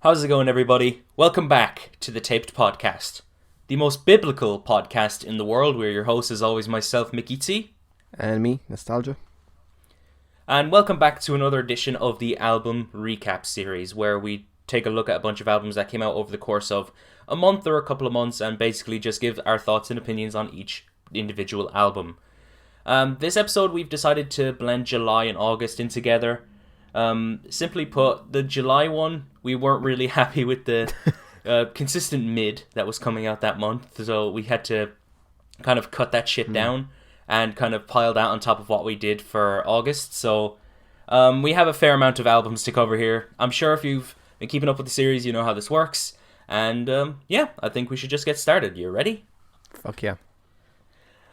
How's it going, everybody? Welcome back to the Taped Podcast, the most biblical podcast in the world, where your host is always myself, Mickey T. And me, Nostalgia. And welcome back to another edition of the album recap series, where we take a look at a bunch of albums that came out over the course of a month or a couple of months and basically just give our thoughts and opinions on each individual album. This episode, we've decided to blend July and August in together. Simply put, the July one, we weren't really happy with the consistent mid that was coming out that month, so we had to kind of cut that shit down and kind of pile that on top of what we did for August. So we have a fair amount of albums to cover here. I'm sure if you've been keeping up with the series, you know how this works. And I think we should just get started. You ready? Fuck yeah.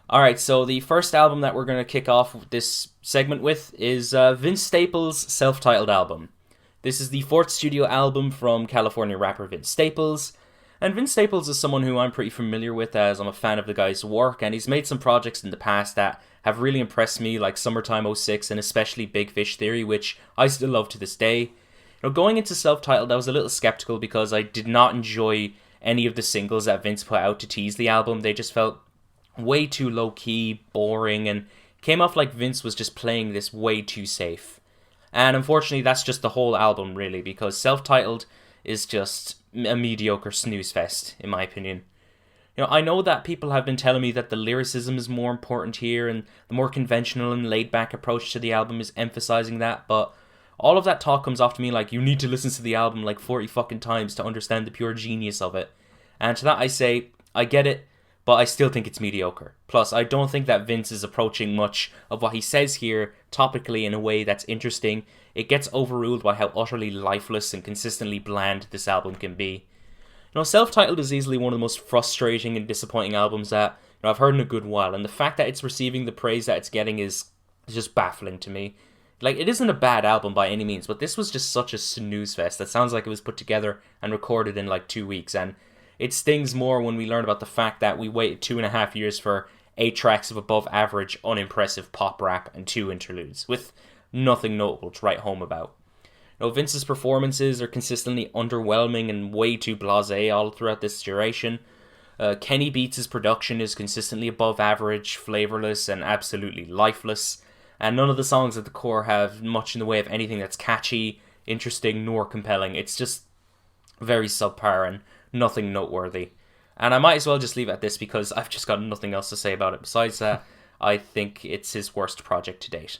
Alright, so the first album that we're going to kick off this segment with is Vince Staples' self-titled album. This is the fourth studio album from California rapper Vince Staples. And Vince Staples is someone who I'm pretty familiar with, as I'm a fan of the guy's work, and he's made some projects in the past that have really impressed me, like Summertime '06 and especially Big Fish Theory, which I still love to this day. Going into self-titled, I was a little skeptical because I did not enjoy any of the singles that Vince put out to tease the album. They just felt way too low-key, boring, and came off like Vince was just playing this way too safe. And unfortunately, that's just the whole album, really, because self-titled is just a mediocre snooze fest, in my opinion. I know that people have been telling me that the lyricism is more important here, and the more conventional and laid-back approach to the album is emphasizing that, but all of that talk comes off to me like, you need to listen to the album like 40 fucking times to understand the pure genius of it. And to that I say, I get it, but I still think it's mediocre. Plus, I don't think that Vince is approaching much of what he says here topically in a way that's interesting. It gets overruled by how utterly lifeless and consistently bland this album can be. Self-titled is easily one of the most frustrating and disappointing albums that I've heard in a good while, and the fact that it's receiving the praise that it's getting is just baffling to me. Like, it isn't a bad album by any means, but this was just such a snooze fest that sounds like it was put together and recorded in like 2 weeks, and it stings more when we learn about the fact that we waited 2.5 years for 8 tracks of above average, unimpressive pop rap and 2 interludes, with nothing notable to write home about. Vince's performances are consistently underwhelming and way too blasé all throughout this duration. Kenny Beats' production is consistently above average, flavourless, and absolutely lifeless. And none of the songs at the core have much in the way of anything that's catchy, interesting, nor compelling. It's just very subpar and nothing noteworthy. And I might as well just leave it at this because I've just got nothing else to say about it. Besides that, I think it's his worst project to date.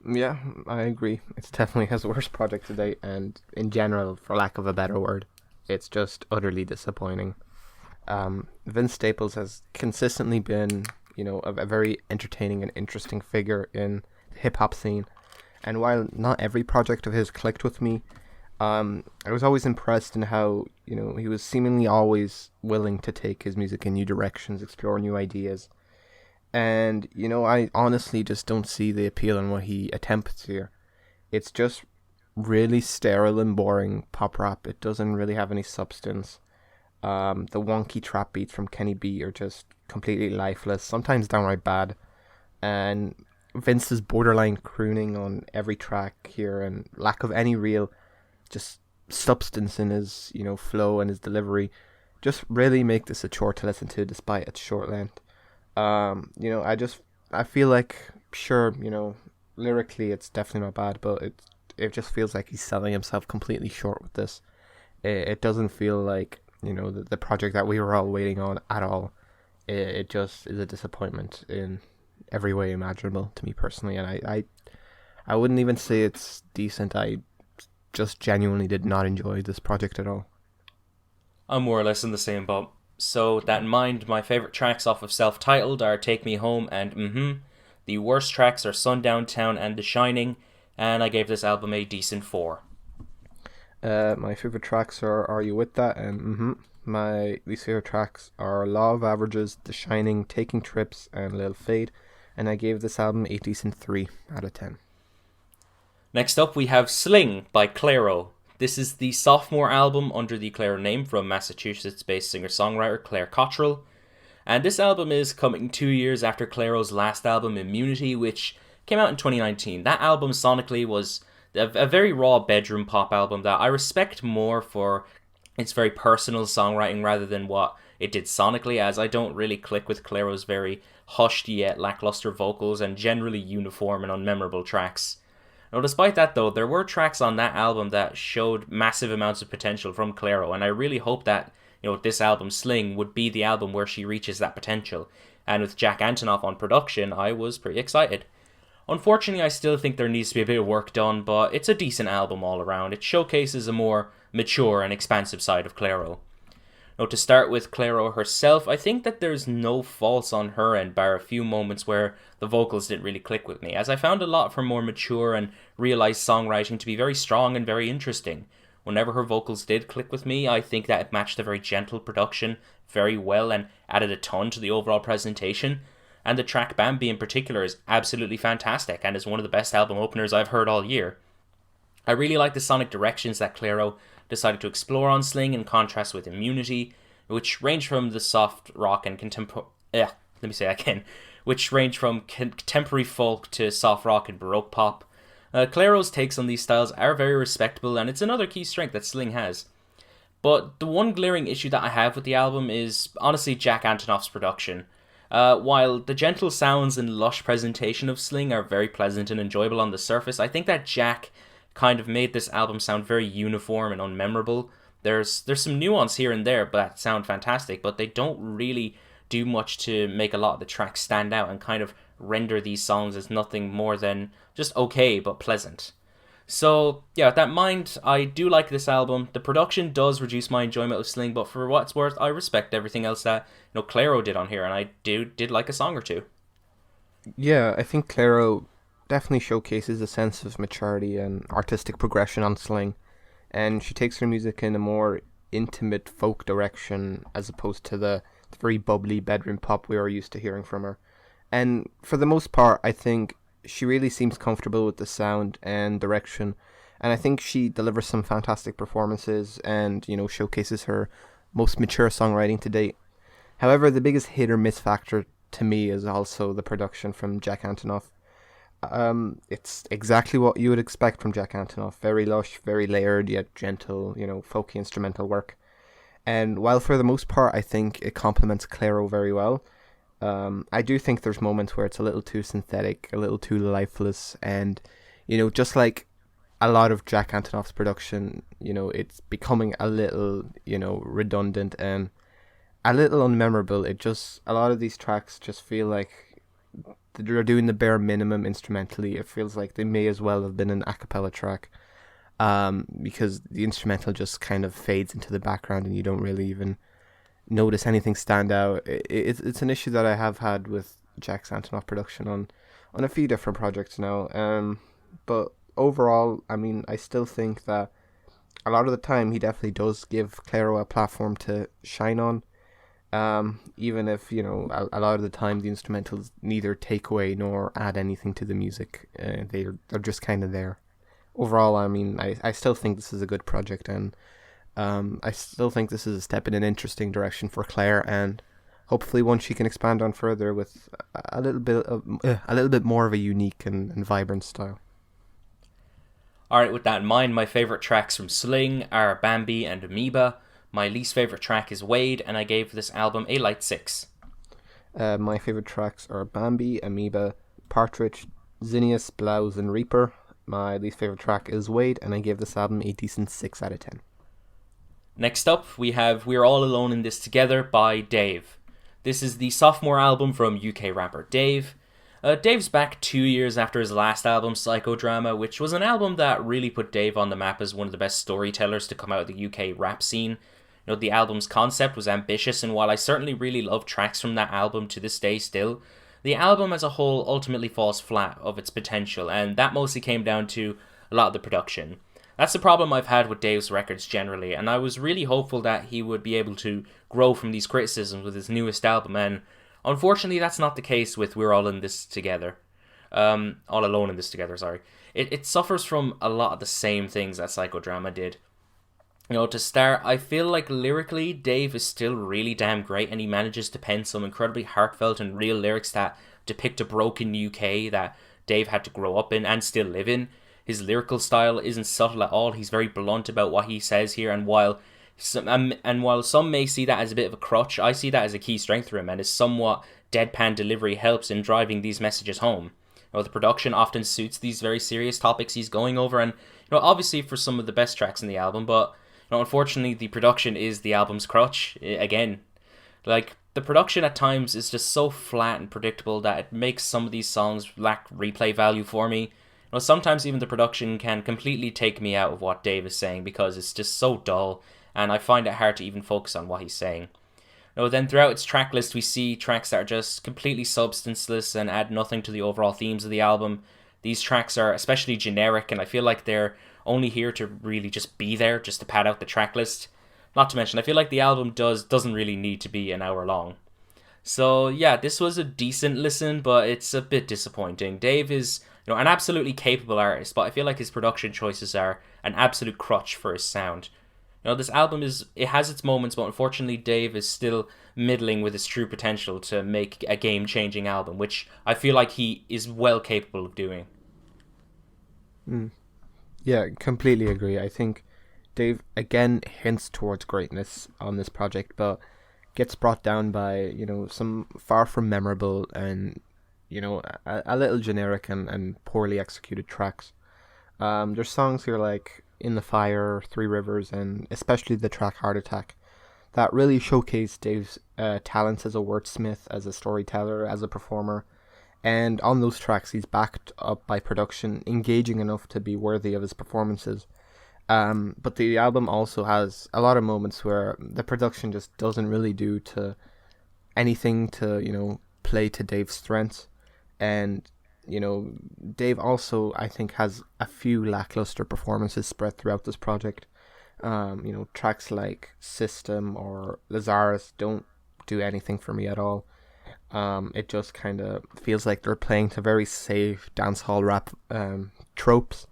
Yeah, I agree. It's definitely his worst project to date, and in general, for lack of a better word, it's just utterly disappointing. Vince Staples has consistently been, a very entertaining and interesting figure in the hip-hop scene. And while not every project of his clicked with me, I was always impressed in how, he was seemingly always willing to take his music in new directions, explore new ideas. And, I honestly just don't see the appeal in what he attempts here. It's just really sterile and boring pop rap. It doesn't really have any substance. The wonky trap beats from Kenny B are just completely lifeless, sometimes downright bad. And Vince's borderline crooning on every track here and lack of any real just substance in his, flow and his delivery just really make this a chore to listen to despite its short length. I feel like, sure, lyrically it's definitely not bad, but it just feels like he's selling himself completely short with this. It doesn't feel like, the project that we were all waiting on at all. It just is a disappointment in every way imaginable to me personally, and I wouldn't even say it's decent. I just genuinely did not enjoy this project at all. I'm more or less in the same boat. So with that in mind, my favourite tracks off of self-titled are Take Me Home and The worst tracks are Sundown Town and The Shining, and I gave this album a decent 4. My favourite tracks are You With That and My least favourite tracks are Law of Averages, The Shining, Taking Trips, and Lil Fade, and I gave this album a decent 3 out of 10. Next up we have Sling by Clairo. This is the sophomore album under the Clairo name from Massachusetts-based singer-songwriter Claire Cottrell. And this album is coming 2 years after Clairo's last album, Immunity, which came out in 2019. That album sonically was a very raw bedroom pop album that I respect more for its very personal songwriting rather than what it did sonically, as I don't really click with Clairo's very hushed yet lackluster vocals and generally uniform and unmemorable tracks. Now, despite that though, there were tracks on that album that showed massive amounts of potential from Clairo, and I really hope that, this album, Sling, would be the album where she reaches that potential. And with Jack Antonoff on production, I was pretty excited. Unfortunately, I still think there needs to be a bit of work done, but it's a decent album all around. It showcases a more mature and expansive side of Clairo. Now, to start with Clairo herself, I think that there's no faults on her end, bar a few moments where the vocals didn't really click with me, as I found a lot of her more mature and realised songwriting to be very strong and very interesting. Whenever her vocals did click with me, I think that it matched a very gentle production very well and added a ton to the overall presentation. And the track Bambi in particular is absolutely fantastic and is one of the best album openers I've heard all year. I really like the sonic directions that Clairo decided to explore on Sling in contrast with Immunity, which range from the soft rock and which range from contemporary folk to soft rock and baroque pop. Clairo's takes on these styles are very respectable, and it's another key strength that Sling has. But the one glaring issue that I have with the album is honestly Jack Antonoff's production. While the gentle sounds and lush presentation of Sling are very pleasant and enjoyable on the surface, I think that Jack kind of made this album sound very uniform and unmemorable. There's some nuance here and there that sound fantastic, but they don't really do much to make a lot of the tracks stand out and kind of render these songs as nothing more than just okay but pleasant. So yeah, with that in mind, I do like this album. The production does reduce my enjoyment of Sling, but for what it's worth, I respect everything else that Clairo did on here, and I did like a song or two. Yeah, I think Clairo definitely showcases a sense of maturity and artistic progression on Sling, and she takes her music in a more intimate folk direction as opposed to the very bubbly bedroom pop we are used to hearing from her. And for the most part, I think she really seems comfortable with the sound and direction, and I think she delivers some fantastic performances and, showcases her most mature songwriting to date. However, the biggest hit or miss factor to me is also the production from Jack Antonoff. It's exactly what you would expect from Jack Antonoff. Very lush, very layered, yet gentle, folky instrumental work. And while for the most part I think it complements Clairo very well, I do think there's moments where it's a little too synthetic, a little too lifeless, and, just like a lot of Jack Antonoff's production, it's becoming a little, redundant and a little unmemorable. A lot of these tracks just feel like they're doing the bare minimum instrumentally. It feels like they may as well have been an a cappella track, because the instrumental just kind of fades into the background and you don't really even notice anything stand out. It's an issue that I have had with Jack Antonoff production on a few different projects now. But overall, I mean, I still think that a lot of the time he definitely does give Clairo a platform to shine on. Even if, a lot of the time the instrumentals neither take away nor add anything to the music. They're just kind of there. Overall, I mean, I still think this is a good project, and I still think this is a step in an interesting direction for Claire, and hopefully one she can expand on further with a little bit more of a unique and vibrant style. Alright, with that in mind, my favourite tracks from Sling are Bambi and Amoeba. My least favourite track is Wade, and I gave this album a light 6. My favourite tracks are Bambi, Amoeba, Partridge, Zinnias, Blouse, and Reaper. My least favourite track is Wade, and I gave this album a decent 6 out of 10. Next up, we have We're All Alone in This Together by Dave. This is the sophomore album from UK rapper Dave. Dave's back 2 years after his last album, Psychodrama, which was an album that really put Dave on the map as one of the best storytellers to come out of the UK rap scene. The album's concept was ambitious, and while I certainly really love tracks from that album to this day still, the album as a whole ultimately falls flat of its potential, and that mostly came down to a lot of the production. That's the problem I've had with Dave's records generally, and I was really hopeful that he would be able to grow from these criticisms with his newest album, and unfortunately that's not the case with We're All in This Together. All Alone in This Together, sorry. It suffers from a lot of the same things that Psychodrama did. To start, I feel like lyrically, Dave is still really damn great, and he manages to pen some incredibly heartfelt and real lyrics that depict a broken UK that Dave had to grow up in and still live in. His lyrical style isn't subtle at all. He's very blunt about what he says here, and while some may see that as a bit of a crutch, I see that as a key strength for him, and his somewhat deadpan delivery helps in driving these messages home. The production often suits these very serious topics he's going over, and obviously for some of the best tracks in the album, but unfortunately the production is the album's crutch again. Like, the production at times is just so flat and predictable that it makes some of these songs lack replay value for me. Sometimes even the production can completely take me out of what Dave is saying because it's just so dull, and I find it hard to even focus on what he's saying. Then throughout its track list, we see tracks that are just completely substanceless and add nothing to the overall themes of the album. These tracks are especially generic, and I feel like they're only here to really just be there, just to pad out the track list. Not to mention, I feel like the album doesn't really need to be an hour long. So yeah, this was a decent listen, but it's a bit disappointing. Dave is an absolutely capable artist, but I feel like his production choices are an absolute crutch for his sound. This album it has its moments, but unfortunately Dave is still middling with his true potential to make a game-changing album, which I feel like he is well capable of doing. Yeah, completely agree. I think Dave, again, hints towards greatness on this project, but gets brought down by, some far from memorable and, a little generic and poorly executed tracks. There's songs here like In the Fire, Three Rivers, and especially the track Heart Attack that really showcase Dave's talents as a wordsmith, as a storyteller, as a performer. And on those tracks, he's backed up by production engaging enough to be worthy of his performances. But the album also has a lot of moments where the production just doesn't really do to anything to, play to Dave's strengths. And Dave also, I think, has a few lackluster performances spread throughout this project. Tracks like System or Lazarus don't do anything for me at all. It just kind of feels like they're playing to very safe dancehall rap tropes.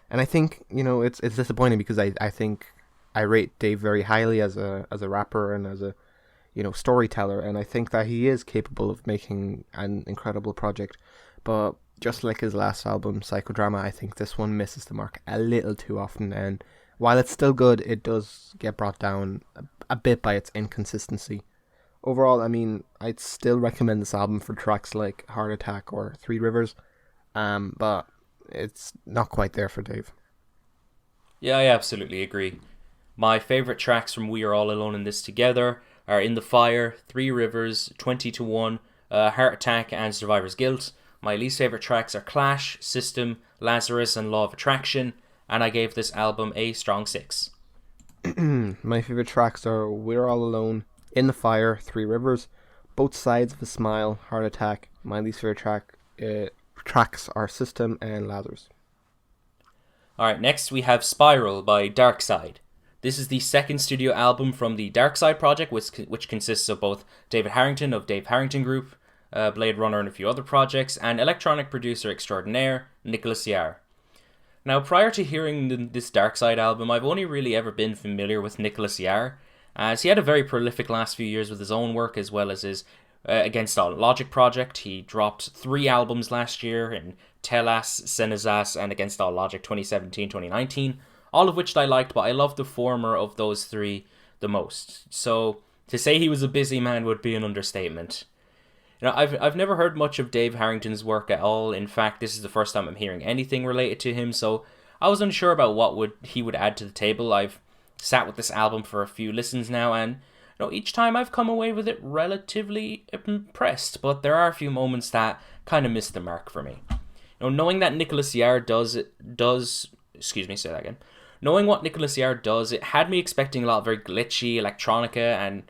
And I think, it's disappointing because I think I rate Dave very highly as a rapper and as a, storyteller. And I think that he is capable of making an incredible project. But just like his last album, Psychodrama, I think this one misses the mark a little too often. And while it's still good, it does get brought down a bit by its inconsistency. Overall, I'd still recommend this album for tracks like Heart Attack or Three Rivers. But it's not quite there for Dave. Yeah, I absolutely agree. My favourite tracks from We Are All Alone in This Together are In the Fire, Three Rivers, 20 to 1, Heart Attack, and Survivor's Guilt. My least favourite tracks are Clash, System, Lazarus, and Law of Attraction, and I gave this album a strong 6. My favourite tracks are We're All Alone, In the Fire, Three Rivers, Both Sides of a Smile, Heart Attack. My least favourite tracks are System and Lazarus. Alright, next we have Spiral by Darkside. This is the second studio album from the Darkside project, which consists of both David Harrington of Dave Harrington Group, Blade Runner and a few other projects, and electronic producer extraordinaire Nicholas Yarr. Now, prior to hearing this Darkside album, I've only really ever been familiar with Nicholas Yarr, as he had a very prolific last few years with his own work as well as his Against All Logic project. He dropped 3 albums last year in Telas, Senazas, and Against All Logic 2017-2019, all of which I liked, but I loved the former of those 3 the most. So to say he was a busy man would be an understatement. I've never heard much of Dave Harrington's work at all. In fact, this is the first time I'm hearing anything related to him, so I was unsure about what he would add to the table. I've sat with this album for a few listens now, and each time I've come away with it relatively impressed, but there are a few moments that kind of miss the mark for me. Knowing that Nicholas Yarr knowing what Nicholas Yarr does, it had me expecting a lot of very glitchy electronica, and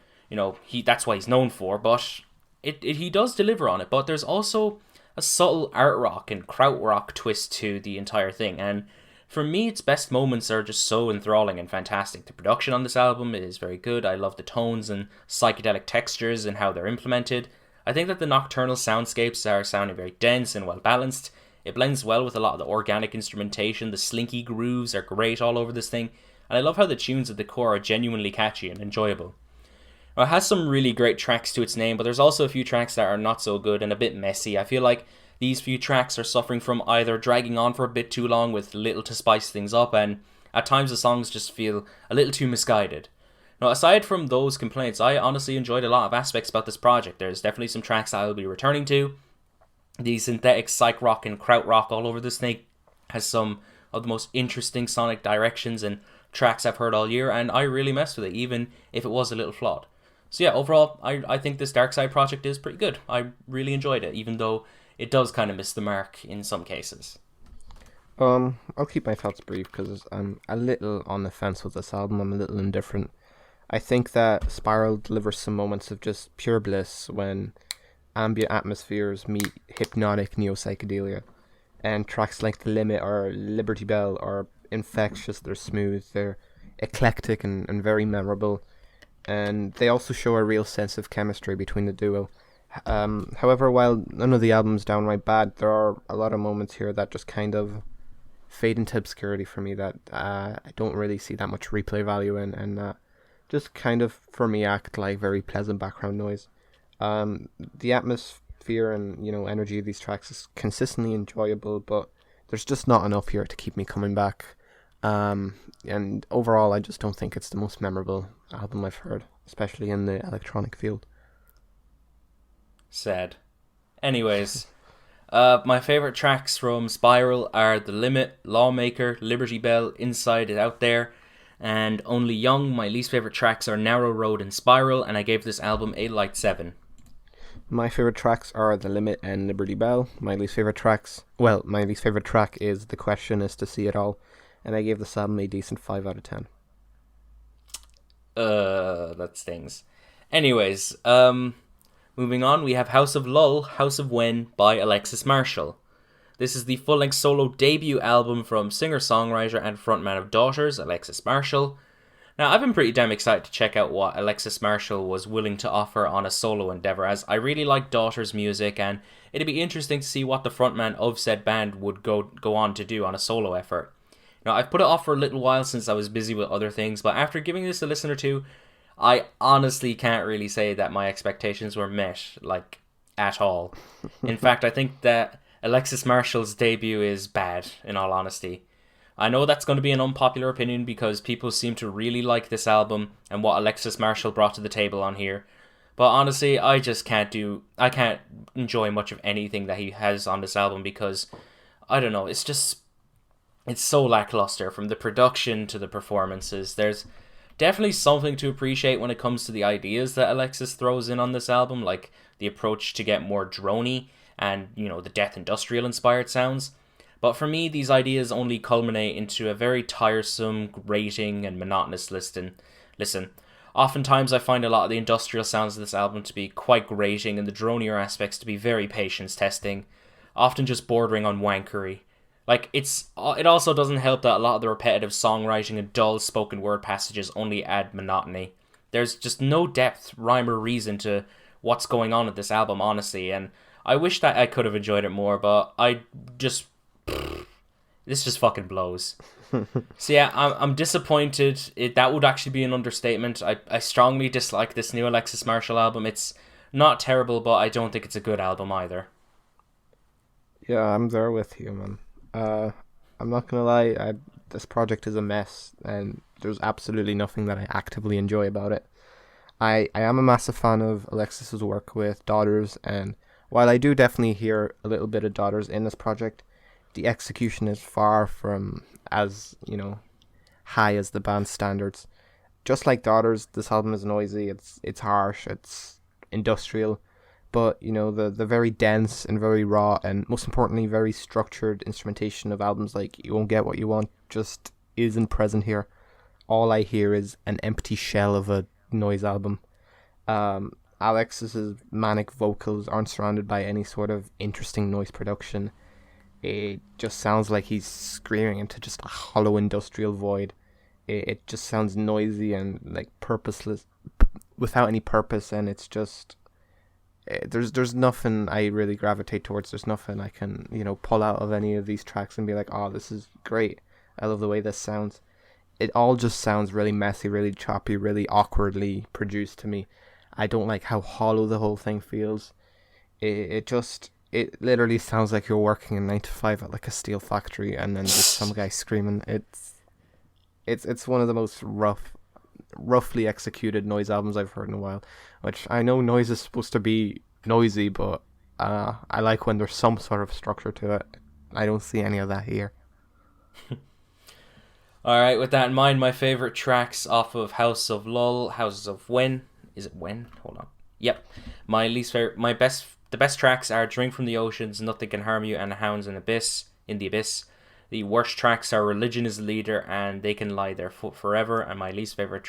that's what he's known for, but he does deliver on it. But there's also a subtle art rock and krautrock twist to the entire thing, and for me, its best moments are just so enthralling and fantastic. The production on this album is very good. I love the tones and psychedelic textures and how they're implemented. I think that the nocturnal soundscapes are sounding very dense and well balanced. It blends well with a lot of the organic instrumentation. The slinky grooves are great all over this thing, and I love how the tunes at the core are genuinely catchy and enjoyable. It has some really great tracks to its name, but there's also a few tracks that are not so good and a bit messy. I feel like these few tracks are suffering from either dragging on for a bit too long with little to spice things up, and at times the songs just feel a little too misguided. Now, aside from those complaints, I honestly enjoyed a lot of aspects about this project. There's definitely some tracks I'll be returning to. The synthetic psych rock and krautrock all over the snake has some of the most interesting sonic directions and tracks I've heard all year, and I really messed with it, even if it was a little flawed. So yeah, overall, I think this Darkside project is pretty good. I really enjoyed it, even though it does kind of miss the mark in some cases. I'll keep my thoughts brief because I'm a little on the fence with this album. I'm a little indifferent. I think that Spiral delivers some moments of just pure bliss when ambient atmospheres meet hypnotic neo-psychedelia. And tracks like The Limit or Liberty Bell are infectious, they're smooth, they're eclectic and very memorable. And they also show a real sense of chemistry between the duo. However, while none of the album's downright bad, there are a lot of moments here that just kind of fade into obscurity for me that I don't really see that much replay value in, and just kind of, for me, act like very pleasant background noise. The atmosphere and energy of these tracks is consistently enjoyable, but there's just not enough here to keep me coming back. And overall, I just don't think it's the most memorable album I've heard, especially in the electronic field. Sad. Anyways, my favorite tracks from Spiral are The Limit, Lawmaker, Liberty Bell, Inside It Out There, and Only Young. My least favorite tracks are Narrow Road and Spiral, and I gave this album a light 7. My favorite tracks are The Limit and Liberty Bell. My least favorite track is The Question Is to See It All, and I gave this album a decent 5 out of 10. That stings. Anyways, moving on, we have House of Lull, House of When by Alexis Marshall. This is the full-length solo debut album from singer-songwriter and frontman of Daughters, Alexis Marshall. Now, I've been pretty damn excited to check out what Alexis Marshall was willing to offer on a solo endeavour, as I really like Daughters' music, and it'd be interesting to see what the frontman of said band would go on to do on a solo effort. Now, I've put it off for a little while since I was busy with other things, but after giving this a listen or two, I honestly can't really say that my expectations were met, at all. In fact, I think that Alexis Marshall's debut is bad, in all honesty. I know that's going to be an unpopular opinion because people seem to really like this album and what Alexis Marshall brought to the table on here. But honestly, I can't enjoy much of anything that he has on this album because, I don't know, it's so lackluster from the production to the performances. There's definitely something to appreciate when it comes to the ideas that Alexis throws in on this album, like the approach to get more droney and, the death industrial inspired sounds. But for me, these ideas only culminate into a very tiresome, grating, and monotonous listen. Oftentimes I find a lot of the industrial sounds of this album to be quite grating and the dronier aspects to be very patience testing, often just bordering on wankery. It also doesn't help that a lot of the repetitive songwriting and dull spoken word passages only add monotony. There's just no depth, rhyme, or reason to what's going on with this album, honestly, and I wish that I could have enjoyed it more, but this just fucking blows. So yeah, I'm disappointed. That would actually be an understatement. I strongly dislike this new Alexis Marshall album. It's not terrible, but I don't think it's a good album either. Yeah, I'm there with you, man. I'm not gonna lie, this project is a mess, and there's absolutely nothing that I actively enjoy about it. I am a massive fan of Alexis's work with Daughters, and while I do definitely hear a little bit of Daughters in this project, the execution is far from as, high as the band's standards. Just like Daughters, this album is noisy, it's harsh, it's industrial, but, the very dense and very raw and, most importantly, very structured instrumentation of albums like You Won't Get What You Want just isn't present here. All I hear is an empty shell of a noise album. Alexis's manic vocals aren't surrounded by any sort of interesting noise production. It just sounds like he's screaming into just a hollow industrial void. It just sounds noisy and purposeless, without any purpose, and it's just there's nothing I really gravitate towards. There's nothing I can pull out of any of these tracks and be like, oh, this is great. I love the way this sounds. It all just sounds really messy, really choppy, really awkwardly produced to me. I don't like how hollow the whole thing feels. It just it literally sounds like you're working a 9 to 5 at like a steel factory, and then just some guy screaming. It's one of the most roughly executed noise albums I've heard in a while. Which I know noise is supposed to be noisy, but I like when there's some sort of structure to it. I don't see any of that here. Alright, with that in mind, my favourite tracks off of House of Lull, Houses of When. Is it When? Hold on. Yep. The best tracks are Drink from the Oceans, Nothing Can Harm You, and Hounds in the Abyss. The worst tracks are Religion is the Leader and They Can Lie There Forever. And my least favourite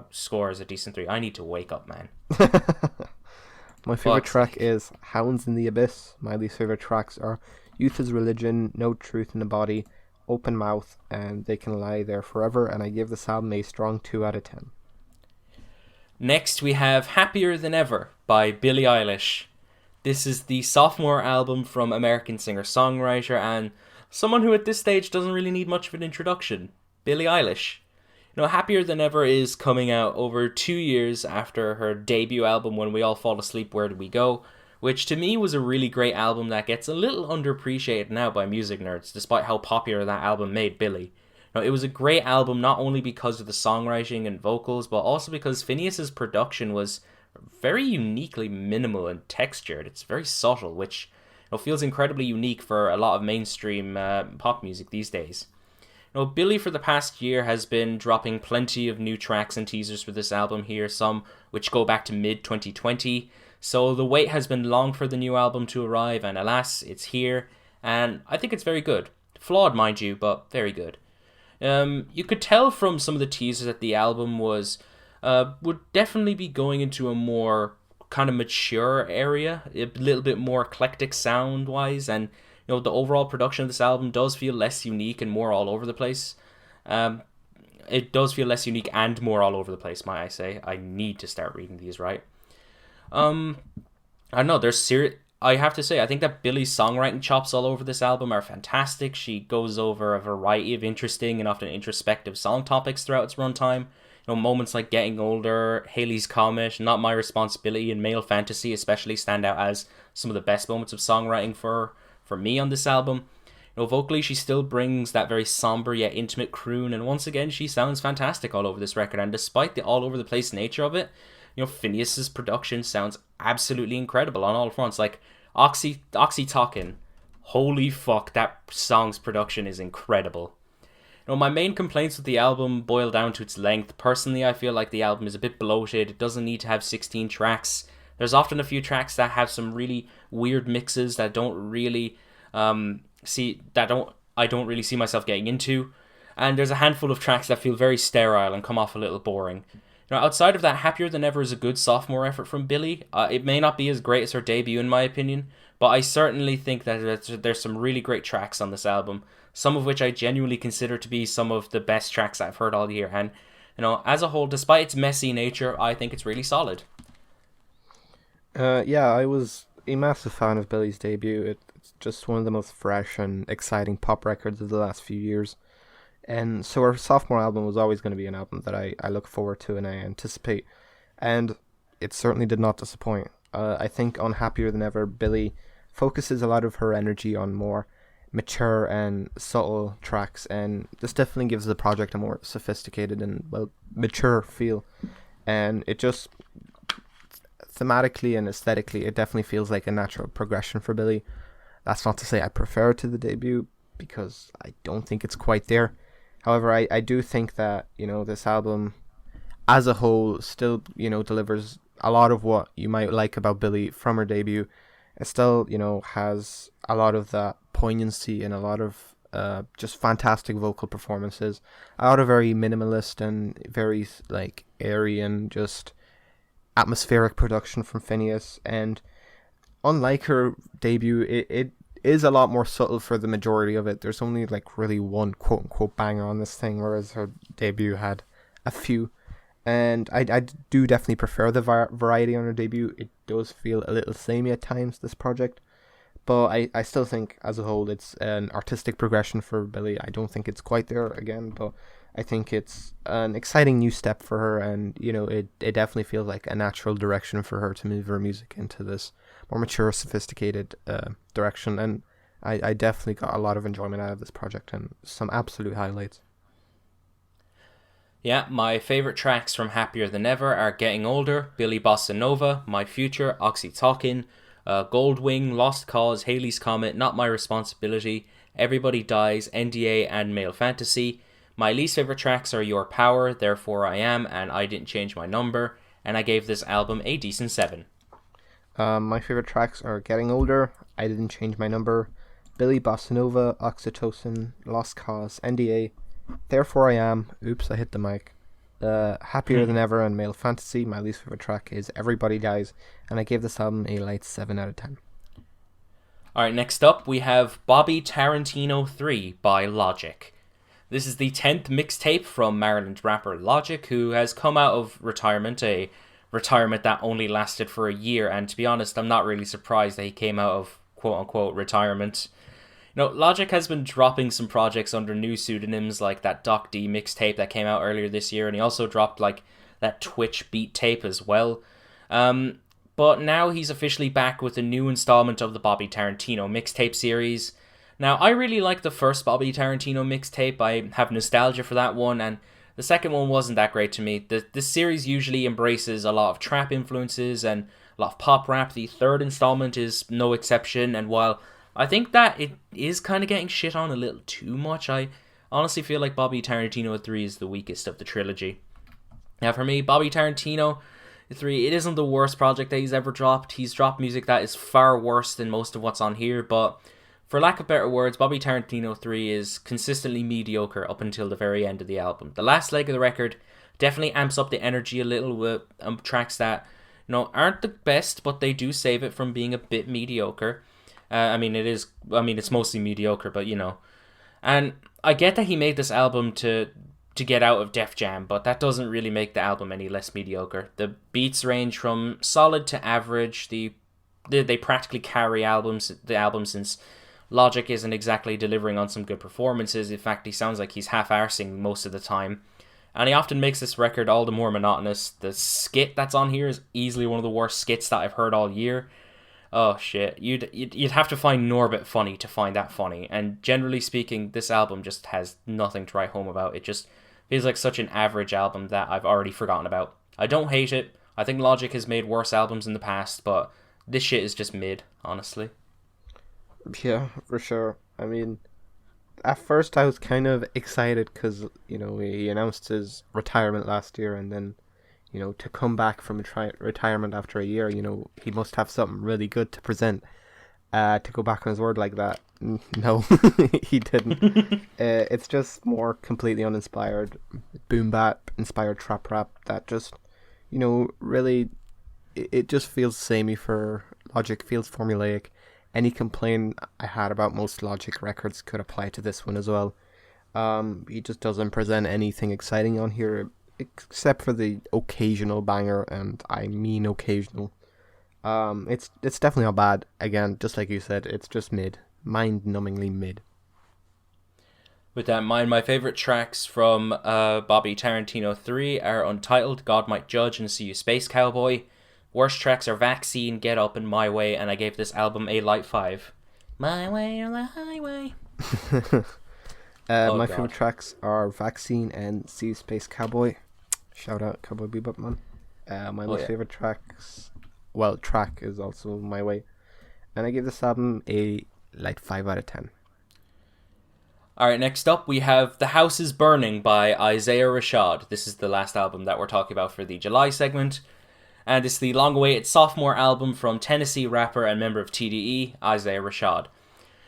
score is a decent 3. I need to wake up, man. My favourite track is Hounds in the Abyss. My least favourite tracks are Youth is Religion, No Truth in the Body, Open Mouth, and They Can Lie There Forever. And I give this album a strong 2 out of 10. Next, we have Happier Than Ever by Billie Eilish. This is the sophomore album from American singer-songwriter and someone who at this stage doesn't really need much of an introduction, Billie Eilish. Happier Than Ever is coming out over 2 years after her debut album, When We All Fall Asleep, Where Did We Go?, which to me was a really great album that gets a little underappreciated now by music nerds, despite how popular that album made Billie. It was a great album not only because of the songwriting and vocals, but also because Phineas's production was very uniquely minimal and textured. It's very subtle, which feels incredibly unique for a lot of mainstream pop music these days. Billie for the past year has been dropping plenty of new tracks and teasers for this album here, some which go back to mid-2020. So the wait has been long for the new album to arrive, and alas, it's here, and I think it's very good. Flawed, mind you, but very good. You could tell from some of the teasers that the album would definitely be going into a more kind of mature area, a little bit more eclectic sound-wise, and the overall production of this album does feel less unique and more all over the place. It does feel less unique and more all over the place, might I say. I need to start reading these right. I don't know, I have to say, I think that Billie's songwriting chops all over this album are fantastic. She goes over a variety of interesting and often introspective song topics throughout its runtime. Moments like Getting Older, Haley's Comet, Not My Responsibility, and Male Fantasy especially stand out as some of the best moments of songwriting for me on this album. Vocally, she still brings that very somber yet intimate croon, and once again, she sounds fantastic all over this record. And despite the all over the place nature of it, Phineas's production sounds absolutely incredible on all fronts. Like Oxy Talkin', holy fuck, that song's production is incredible. My main complaints with the album boil down to its length. Personally, I feel like the album is a bit bloated. It doesn't need to have 16 tracks. There's often a few tracks that have some really weird mixes that I don't really see myself getting into. And there's a handful of tracks that feel very sterile and come off a little boring. Outside of that, Happier Than Ever is a good sophomore effort from Billie. It may not be as great as her debut in my opinion, but I certainly think that there's some really great tracks on this album, some of which I genuinely consider to be some of the best tracks I've heard all year. And, as a whole, despite its messy nature, I think it's really solid. I was a massive fan of Billie's debut. It's just one of the most fresh and exciting pop records of the last few years. And so her sophomore album was always going to be an album that I look forward to and I anticipate. And it certainly did not disappoint. I think on Happier Than Ever, Billie focuses a lot of her energy on more mature and subtle tracks. And this definitely gives the project a more sophisticated and, mature feel. And it just, thematically and aesthetically, it definitely feels like a natural progression for Billie. That's not to say I prefer it to the debut, because I don't think it's quite there. However, I do think that, this album as a whole still, delivers a lot of what you might like about Billie from her debut. It still, has a lot of that poignancy and a lot of just fantastic vocal performances. A lot of very minimalist and very, airy and just atmospheric production from Phineas. And unlike her debut, it is a lot more subtle for the majority of it. There's only really one quote unquote banger on this thing, whereas her debut had a few. And I do definitely prefer the variety on her debut. It does feel a little samey at times, this project. But I still think as a whole it's an artistic progression for Billie. I don't think it's quite there again, but I think it's an exciting new step for her, and it definitely feels like a natural direction for her to move her music into this more mature, sophisticated direction, and I definitely got a lot of enjoyment out of this project and some absolute highlights. Yeah, my favourite tracks from Happier Than Ever are Getting Older, Billie Bossa Nova, My Future, Oxy Talkin', Goldwing, Lost Cause, Haley's Comet, Not My Responsibility, Everybody Dies, NDA, and Male Fantasy. My least favourite tracks are Your Power, Therefore I Am, and I Didn't Change My Number, and I gave this album a decent 7. My favourite tracks are Getting Older, I Didn't Change My Number, Billie Bossa Nova, Oxytocin, Lost Cause, NDA, Therefore I Am, oops, I hit the mic, Happier Than Ever, and Male Fantasy. My least favourite track is Everybody Dies, and I gave this album a light 7 out of 10. Alright, next up we have Bobby Tarantino 3 by Logic. This is the 10th mixtape from Maryland rapper Logic, who has come out of retirement, a retirement that only lasted for a year, and to be honest, I'm not really surprised that he came out of quote-unquote retirement. You know, Logic has been dropping some projects under new pseudonyms, like that Doc D mixtape that came out earlier this year, and he also dropped like that Twitch beat tape as well. But now he's officially back with a new installment of the Bobby Tarantino mixtape series. Now, I really like the first Bobby Tarantino mixtape. I have nostalgia for that one, and the second one wasn't that great to me. This series usually embraces a lot of trap influences and a lot of pop rap. The third installment is no exception, and while I think that it is kind of getting shit on a little too much, I honestly feel like Bobby Tarantino 3 is the weakest of the trilogy. Now, for me, Bobby Tarantino 3, it isn't the worst project that he's ever dropped. He's dropped music that is far worse than most of what's on here, but for lack of better words, Bobby Tarantino 3 is consistently mediocre up until the very end of the album. The last leg of the record definitely amps up the energy a little with tracks that, you know, aren't the best, but they do save it from being a bit mediocre. It's mostly mediocre, but you know. And I get that he made this album to get out of Def Jam, but that doesn't really make the album any less mediocre. The beats range from solid to average. They practically carry the album, since Logic isn't exactly delivering on some good performances. In fact, he sounds like he's half-arsing most of the time. And he often makes this record all the more monotonous. The skit that's on here is easily one of the worst skits that I've heard all year. Oh shit, you'd have to find Norbit funny to find that funny, and generally speaking, this album just has nothing to write home about. It just feels like such an average album that I've already forgotten about. I don't hate it. I think Logic has made worse albums in the past, but this shit is just mid, honestly. Yeah, for sure. I mean, at first I was kind of excited because, you know, he announced his retirement last year, and then, you know, to come back from retirement after a year, you know, he must have something really good to present. To go back on his word like that, no, he didn't. It's just more completely uninspired, boom bap inspired trap rap that just, you know, really, it just feels samey for Logic, feels formulaic. Any complaint I had about most Logic records could apply to this one as well. He just doesn't present anything exciting on here, except for the occasional banger, and I mean occasional. It's definitely not bad. Again, just like you said, it's just mid, mind-numbingly mid. With that in mind, my favourite tracks from Bobby Tarantino 3 are Untitled, God Might Judge, and See You Space Cowboy. Worst tracks are Vaccine, Get Up, and My Way, and I gave this album a light 5. My way or the highway. My favourite tracks are Vaccine and See You Space Cowboy. Shout out Cowboy Bebop, man. My least favourite track is also My Way. And I give this album a light 5 out of 10. Alright, next up we have The House is Burning by Isaiah Rashad. This is the last album that we're talking about for the July segment. And it's the long-awaited sophomore album from Tennessee rapper and member of TDE, Isaiah Rashad.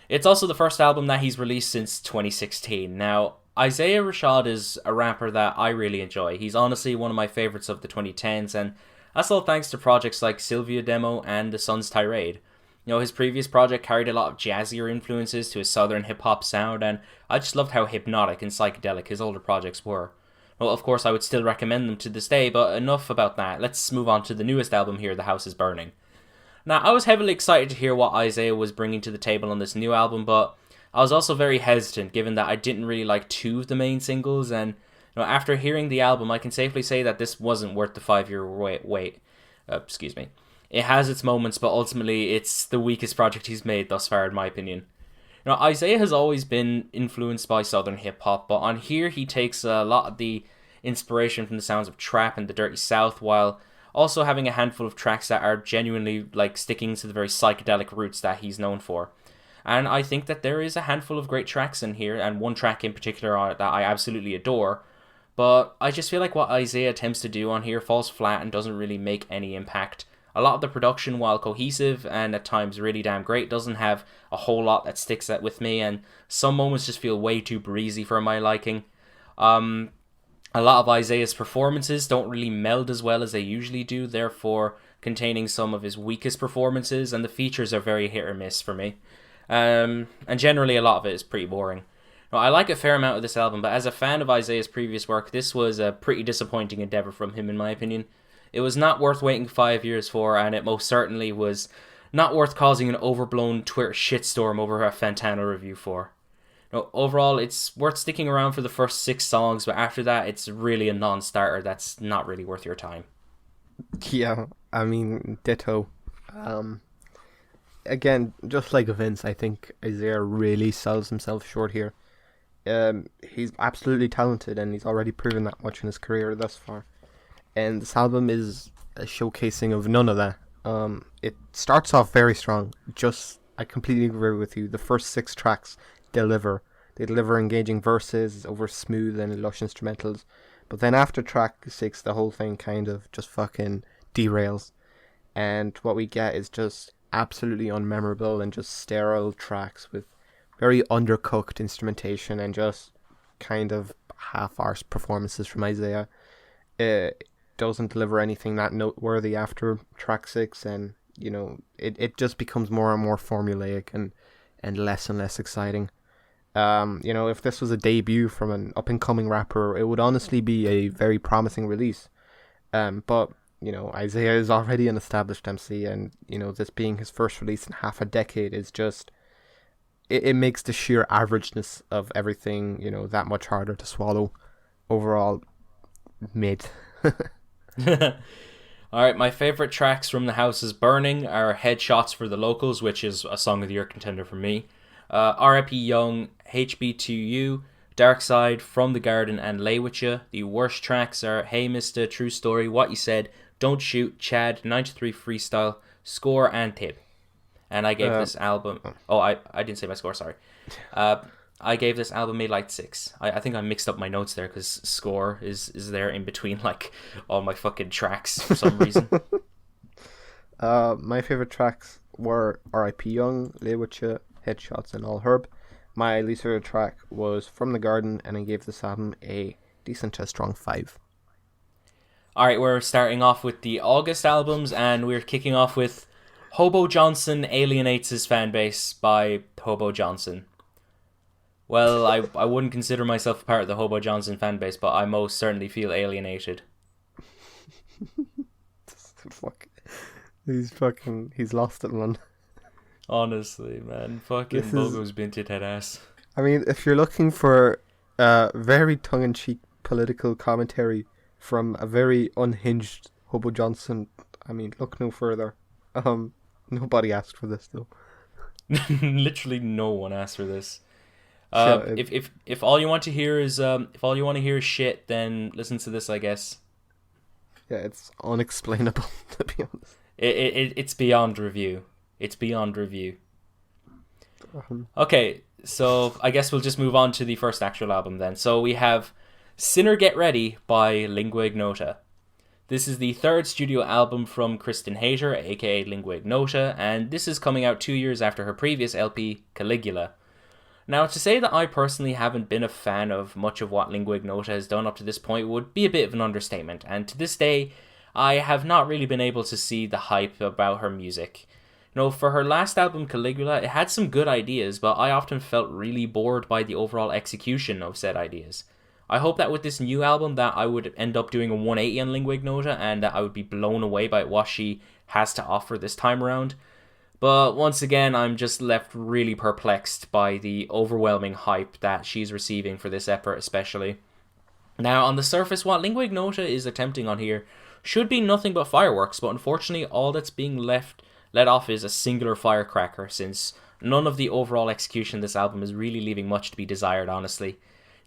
It's also the first album that he's released since 2016. Now, Isaiah Rashad is a rapper that I really enjoy. He's honestly one of my favourites of the 2010s, and that's all thanks to projects like Sylvia Demo and The Sun's Tirade. You know, his previous project carried a lot of jazzier influences to his southern hip-hop sound, and I just loved how hypnotic and psychedelic his older projects were. Well, of course, I would still recommend them to this day, but enough about that. Let's move on to the newest album here, The House is Burning. Now, I was heavily excited to hear what Isaiah was bringing to the table on this new album, but I was also very hesitant, given that I didn't really like two of the main singles, and you know, after hearing the album, I can safely say that this wasn't worth the 5-year wait. It has its moments, but ultimately it's the weakest project he's made thus far, in my opinion. Isaiah has always been influenced by southern hip hop, but on here he takes a lot of the inspiration from the sounds of trap and the dirty south, while also having a handful of tracks that are genuinely like sticking to the very psychedelic roots that he's known for. And I think that there is a handful of great tracks in here, and one track in particular that I absolutely adore. But I just feel like what Isaiah attempts to do on here falls flat and doesn't really make any impact. A lot of the production, while cohesive and at times really damn great, doesn't have a whole lot that sticks out with me, and some moments just feel way too breezy for my liking. A lot of Isaiah's performances don't really meld as well as they usually do, therefore containing some of his weakest performances, and the features are very hit or miss for me. And generally a lot of it is pretty boring. Now, I like a fair amount of this album, but as a fan of Isaiah's previous work, this was a pretty disappointing endeavour from him in my opinion. It was not worth waiting 5 years for, and it most certainly was not worth causing an overblown Twitter shitstorm over a Fantano review for. Overall, it's worth sticking around for the first 6 songs, but after that, it's really a non-starter that's not really worth your time. Yeah, I mean, ditto. Again, just like Vince, I think Isaiah really sells himself short here. He's absolutely talented, and he's already proven that much in his career thus far. And this album is a showcasing of none of that. It starts off very strong. I completely agree with you. The first 6 tracks deliver. They deliver engaging verses over smooth and lush instrumentals. But then after track 6, the whole thing kind of just fucking derails. And what we get is just absolutely unmemorable and just sterile tracks with very undercooked instrumentation and just kind of half-arsed performances from Isaiah. It doesn't deliver anything that noteworthy after track 6, and it just becomes more and more formulaic and less exciting. If this was a debut from an up-and-coming rapper, it would honestly be a very promising release. But Isaiah is already an established MC, and this being his first release in half a decade is just it makes the sheer averageness of everything that much harder to swallow. Overall, mid. Alright, my favourite tracks from The House is Burning are Headshots for the Locals, which is a Song of the Year contender for me. R.I.P. Young, HB2U, Darkside, From the Garden, and Lay With Ya. The worst tracks are Hey Mr. True Story, What You Said, Don't Shoot, Chad, 93 Freestyle, Score, and Tib. And I gave this album... Oh, I didn't say my score, sorry. I gave this album a light 6. I think I mixed up my notes there because Score is there in between like all my fucking tracks for some reason. My favourite tracks were R.I.P. Young, Lay With Ya, Headshots, and All Herb. My least favourite track was From the Garden, and I gave this album a decent to strong 5. Alright, we're starting off with the August albums, and we're kicking off with Hobo Johnson Alienates His Fanbase by Hobo Johnson. Well, I wouldn't consider myself a part of the Hobo Johnson fanbase, but I most certainly feel alienated. He's lost it, man. Honestly, man. Fucking Bogo's been to that ass. I mean, if you're looking for very tongue-in-cheek political commentary from a very unhinged Hobo Johnson, I mean, look no further. Nobody asked for this, though. Literally no one asked for this. If all you want to hear is shit, then listen to this, I guess. Yeah, it's unexplainable, to be honest. It's beyond review. It's beyond review. Okay, so I guess we'll just move on to the first actual album then. So we have Sinner Get Ready by Lingua Ignota. This is the 3rd studio album from Kristen Hayter, aka Lingua Ignota, and this is coming out 2 years after her previous LP, Caligula. Now, to say that I personally haven't been a fan of much of what Lingua Ignota has done up to this point would be a bit of an understatement, and to this day, I have not really been able to see the hype about her music. For her last album, Caligula, it had some good ideas, but I often felt really bored by the overall execution of said ideas. I hope that with this new album that I would end up doing a 180 on Lingua Ignota, and that I would be blown away by what she has to offer this time around. But once again, I'm just left really perplexed by the overwhelming hype that she's receiving for this effort especially. Now, on the surface, what Lingua Ignota is attempting on here should be nothing but fireworks, but unfortunately all that's being let off is a singular firecracker, since none of the overall execution of this album is really leaving much to be desired, honestly.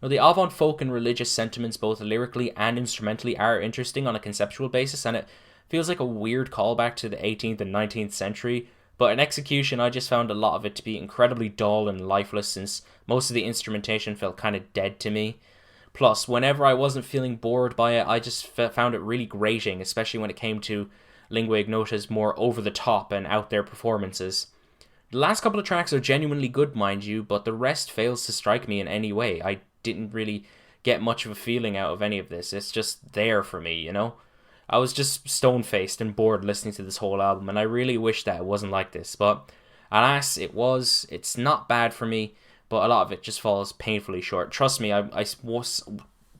The avant folk and religious sentiments, both lyrically and instrumentally, are interesting on a conceptual basis, and it feels like a weird callback to the 18th and 19th century, but in execution I just found a lot of it to be incredibly dull and lifeless, since most of the instrumentation felt kind of dead to me. Plus, whenever I wasn't feeling bored by it, I just found it really grating, especially when it came to Lingua Ignota's more over-the-top and out-there performances. The last couple of tracks are genuinely good, mind you, but the rest fails to strike me in any way. I didn't really get much of a feeling out of any of this. It's just there for me, you know? I was just stone-faced and bored listening to this whole album, and I really wish that it wasn't like this, but alas, it was. It's not bad for me, but a lot of it just falls painfully short. Trust me,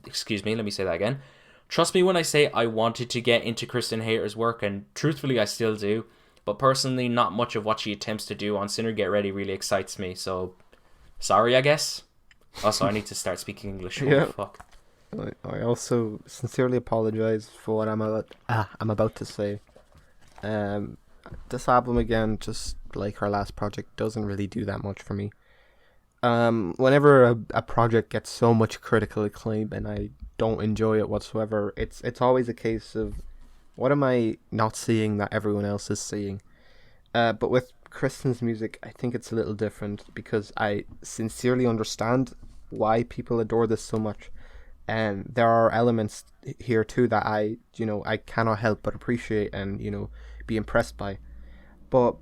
excuse me, let me say that again. Trust me when I say I wanted to get into Kristen Hayter's work, and truthfully I still do, but personally not much of what she attempts to do on Sinner Get Ready really excites me, so sorry, I guess. Also, I need to start speaking English. Yeah. Fuck. I also sincerely apologize for what I'm about to say. This album, again, just like her last project, doesn't really do that much for me. Whenever a project gets so much critical acclaim and I don't enjoy it whatsoever, it's always a case of, what am I not seeing that everyone else is seeing? But with Kristen's music, I think it's a little different, because I sincerely understand why people adore this so much. And there are elements here too that I cannot help but appreciate and, be impressed by. But,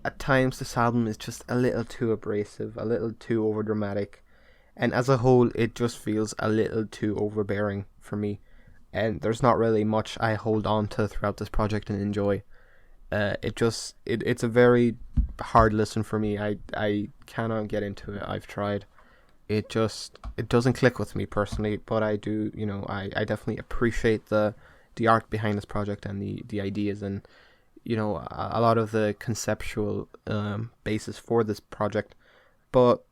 at times this album is just a little too abrasive, a little too overdramatic. And as a whole, it just feels a little too overbearing for me. And there's not really much I hold on to throughout this project and enjoy. It's a very hard listen for me. I cannot get into it. I've tried. It doesn't click with me personally, but I do, I definitely appreciate the art behind this project and the ideas and, a lot of the conceptual basis for this project. But,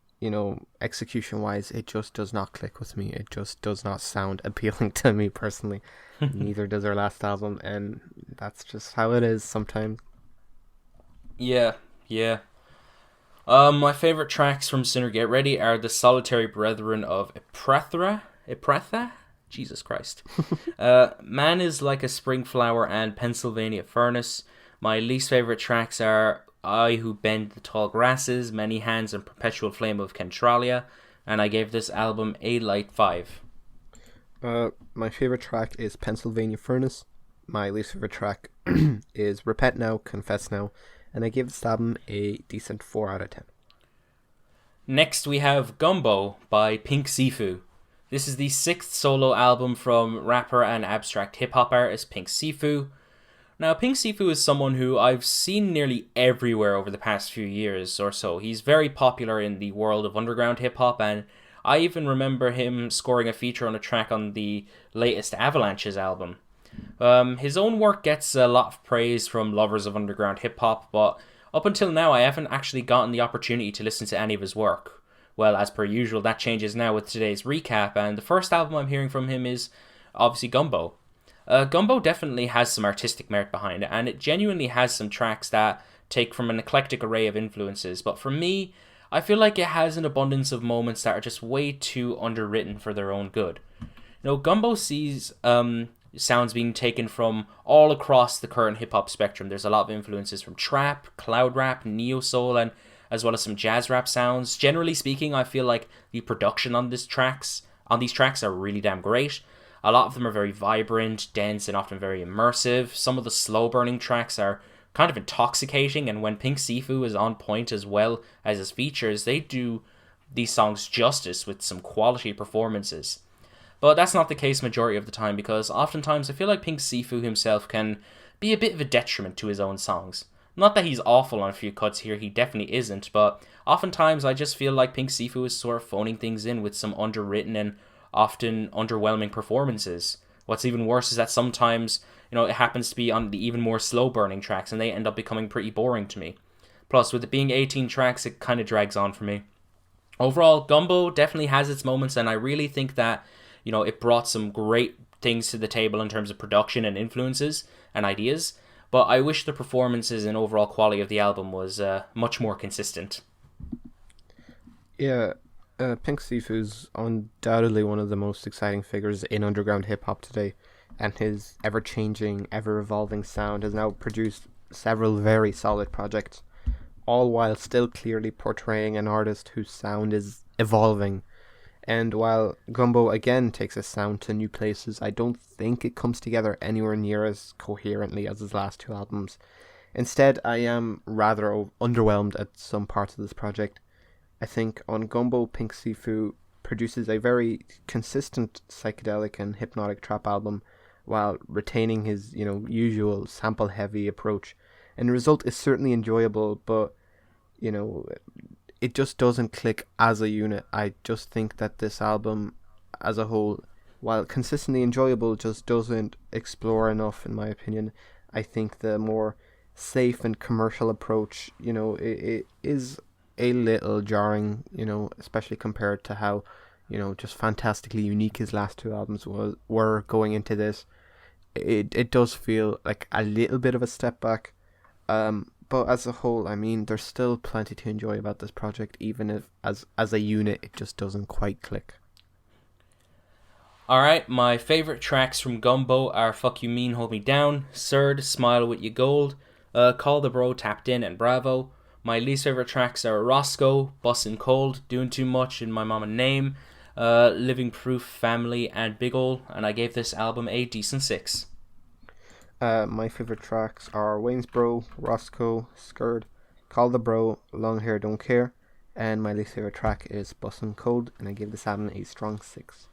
execution wise, it just does not click with me. It just does not sound appealing to me personally. Neither does her last album, and that's just how it is sometimes. Yeah. My favorite tracks from Sinner Get Ready are the Solitary Brethren of Epretha? Jesus Christ. Man is Like a Spring Flower and Pennsylvania Furnace. My least favorite tracks are I Who Bend the Tall Grasses, Many Hands, and Perpetual Flame of Kentralia, and I gave this album a light 5. My favorite track is Pennsylvania Furnace. My least favorite track is Repent Now, Confess Now, and I gave this album a decent 4 out of 10. Next we have Gumbo by Pink Siifu. This is the 6th solo album from rapper and abstract hip-hop artist Pink Siifu. Now, Pink Siifu is someone who I've seen nearly everywhere over the past few years or so. He's very popular in the world of underground hip-hop, and I even remember him scoring a feature on a track on the latest CHVRCHES album. His own work gets a lot of praise from lovers of underground hip-hop, but up until now I haven't actually gotten the opportunity to listen to any of his work. Well, as per usual, that changes now with today's recap, and the first album I'm hearing from him is obviously Gumbo. Gumbo definitely has some artistic merit behind it, and it genuinely has some tracks that take from an eclectic array of influences, but for me, I feel like it has an abundance of moments that are just way too underwritten for their own good. Gumbo sees sounds being taken from all across the current hip-hop spectrum. There's a lot of influences from trap, cloud rap, neo-soul, and as well as some jazz rap sounds. Generally speaking, I feel like the production on these tracks are really damn great. A lot of them are very vibrant, dense, and often very immersive. Some of the slow-burning tracks are kind of intoxicating, and when Pink Siifu is on point as well as his features, they do these songs justice with some quality performances. But that's not the case majority of the time, because oftentimes I feel like Pink Siifu himself can be a bit of a detriment to his own songs. Not that he's awful on a few cuts here, he definitely isn't, but oftentimes I just feel like Pink Siifu is sort of phoning things in with some underwritten and often underwhelming performances. What's even worse is that sometimes, it happens to be on the even more slow-burning tracks, and they end up becoming pretty boring to me. Plus, with it being 18 tracks, it kind of drags on for me. Overall, Gumbo definitely has its moments, and I really think that, it brought some great things to the table in terms of production and influences and ideas, but I wish the performances and overall quality of the album was much more consistent. Yeah, Pink Siifu's undoubtedly one of the most exciting figures in underground hip hop today, and his ever changing, ever evolving sound has now produced several very solid projects, all while still clearly portraying an artist whose sound is evolving. And while GUMBO again takes his sound to new places, I don't think it comes together anywhere near as coherently as his last two albums. Instead, I am rather underwhelmed at some parts of this project. I think on GUMBO, Pink Siifu produces a very consistent psychedelic and hypnotic trap album while retaining his, usual sample-heavy approach. And the result is certainly enjoyable, but, it just doesn't click as a unit. I just think that this album as a whole, while consistently enjoyable, just doesn't explore enough, in my opinion. I think the more safe and commercial approach, it is a little jarring, especially compared to how, just fantastically unique his last two albums were going into this. It does feel like a little bit of a step back. But as a whole, I mean, there's still plenty to enjoy about this project, even if as a unit it just doesn't quite click. Alright, my favourite tracks from GUMBO are Fuck You Mean, Hold Me Down, Surd, Smile With You Gold, Call the Bro, Tapped In, and Bravo. My least favourite tracks are Roscoe, Bussin' Cold, Doing Too Much in My Mama Name, Living Proof, Family, and Big Ol', and I gave this album a decent 6. My favourite tracks are Wayne's Bro, Roscoe, Skurd, Call the Bro, Long Hair Don't Care, and my least favourite track is Bussin' Cold, and I give this album a strong 6.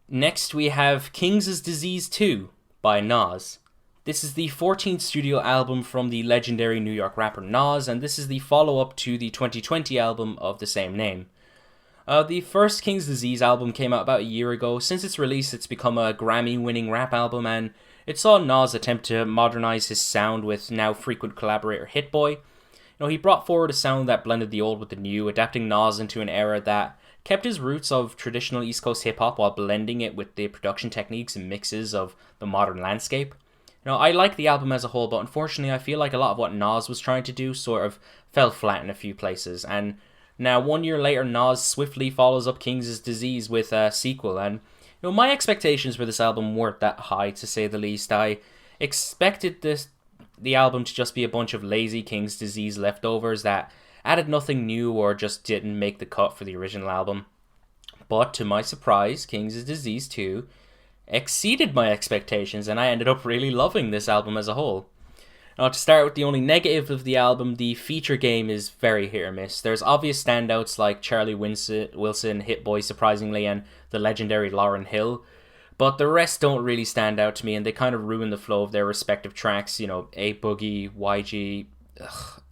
Next we have King's Disease 2 by Nas. This is the 14th studio album from the legendary New York rapper Nas, and this is the follow-up to the 2020 album of the same name. The first King's Disease album came out about a year ago. Since its release, it's become a Grammy-winning rap album, and it saw Nas attempt to modernize his sound with now frequent collaborator Hit Boy. He brought forward a sound that blended the old with the new, adapting Nas into an era that kept his roots of traditional East Coast hip-hop while blending it with the production techniques and mixes of the modern landscape. I like the album as a whole, but unfortunately I feel like a lot of what Nas was trying to do sort of fell flat in a few places. And now 1 year later, Nas swiftly follows up King's Disease with a sequel, and my expectations for this album weren't that high, to say the least. I expected the album to just be a bunch of lazy King's Disease leftovers that added nothing new or just didn't make the cut for the original album. But to my surprise, King's Disease 2 exceeded my expectations, and I ended up really loving this album as a whole. Now, to start with the only negative of the album, the feature game is very hit or miss. There's obvious standouts like Charlie Wilson, Hit Boy surprisingly, and the legendary Lauryn Hill, but the rest don't really stand out to me, and they kind of ruin the flow of their respective tracks. A Boogie, YG,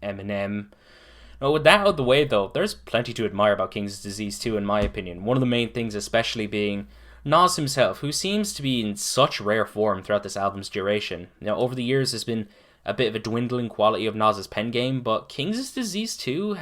Eminem. Now, with that out of the way though, there's plenty to admire about King's Disease 2 in my opinion. One of the main things especially being Nas himself, who seems to be in such rare form throughout this album's duration. Over the years there's been a bit of a dwindling quality of Nas's pen game, but King's Disease 2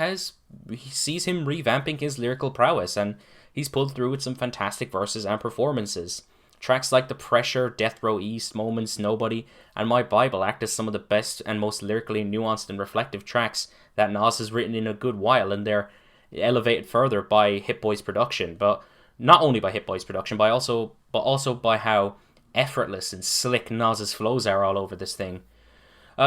sees him revamping his lyrical prowess, and he's pulled through with some fantastic verses and performances. Tracks like The Pressure, Death Row East, Moments, Nobody, and My Bible act as some of the best and most lyrically nuanced and reflective tracks that Nas has written in a good while, and they're elevated further by Hit Boy's production, but not only by Hit Boy's production, but also by how effortless and slick Nas's flows are all over this thing.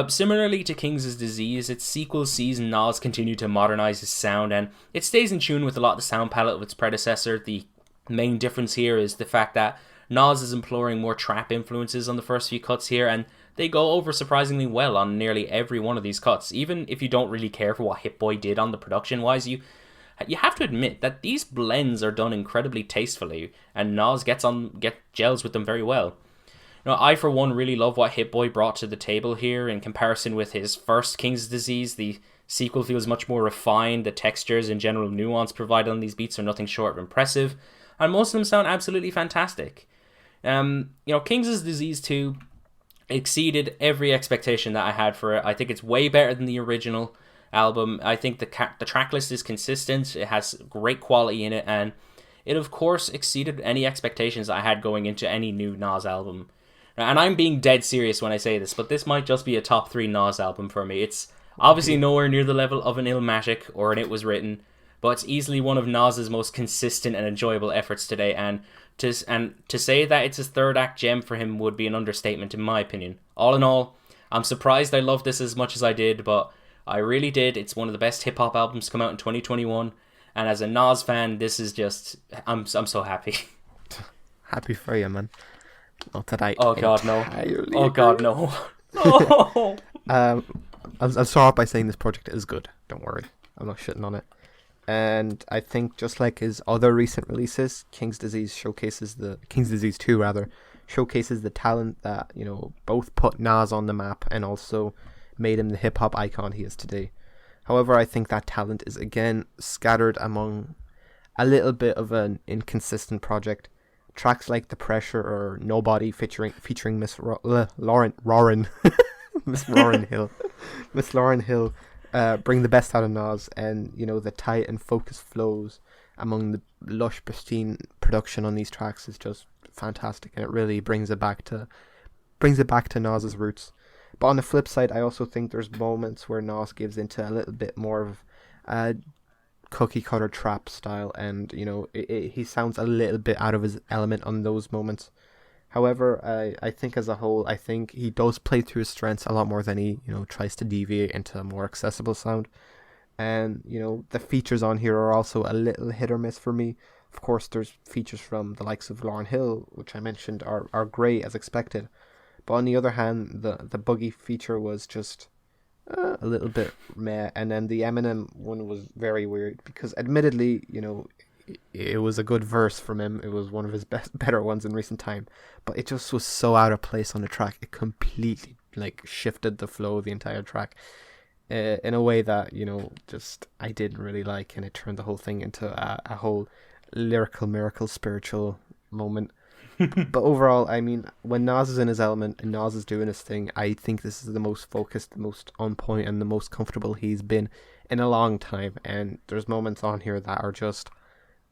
Similarly to King's Disease, its sequel sees Nas continue to modernize his sound, and it stays in tune with a lot of the sound palette of its predecessor. The main difference here is the fact that Nas is employing more trap influences on the first few cuts here, and they go over surprisingly well on nearly every one of these cuts. Even if you don't really care for what Hit Boy did on the production-wise, you have to admit that these blends are done incredibly tastefully, and Nas gels with them very well. I, for one, really love what Hit Boy brought to the table here. In comparison with his first King's Disease, the sequel feels much more refined. The textures and general nuance provided on these beats are nothing short of impressive, and most of them sound absolutely fantastic. King's Disease 2 exceeded every expectation that I had for it. I think it's way better than the original album. I think the track list is consistent. It has great quality in it, and it of course exceeded any expectations I had going into any new Nas album. And I'm being dead serious when I say this, but this might just be a top 3 Nas album for me. It's obviously nowhere near the level of an Illmatic or an It Was Written, but it's easily one of Nas's most consistent and enjoyable efforts today, and to say that it's his third act gem for him would be an understatement in my opinion. All in all, I'm surprised I loved this as much as I did, but I really did. It's one of the best hip-hop albums to come out in 2021, and as a Nas fan, this is just... I'm so happy. Happy for you, man. Not that I Oh god, no. Oh agree. god, no. No! I'll start off by saying this project is good. Don't worry. I'm not shitting on it. And I think just like his other recent releases, King's Disease 2 rather, showcases the talent that, you know, both put Nas on the map and also made him the hip hop icon he is today. However, I think that talent is again scattered among a little bit of an inconsistent project. Tracks like The Pressure or Nobody featuring Miss Lauren Miss Lauren Hill bring the best out of Nas, and you know, the tight and focused flows among the lush pristine production on these tracks is just fantastic, and it really brings it back to Nas's roots. But on the flip side, I also think there's moments where Nas gives into a little bit more of cookie cutter trap style, and you know, he sounds a little bit out of his element on those moments. However, I think as a whole, I think he does play to his strengths a lot more than he, you know, tries to deviate into a more accessible sound. And, you know, the features on here are also a little hit or miss for me. Of course, there's features from the likes of Lauryn Hill, which I mentioned are great as expected. But on the other hand, the Boogie feature was just a little bit meh. And then the Eminem one was very weird because admittedly, you know, it was a good verse from him. It was one of his better ones in recent time, but it just was so out of place on the track. It completely like shifted the flow of the entire track in a way that, you know, just I didn't really like, and it turned the whole thing into a whole lyrical miracle spiritual moment. But overall, I mean, when Nas is in his element and Nas is doing his thing, I think this is the most focused, the most on point, and the most comfortable he's been in a long time. And there's moments on here that are just,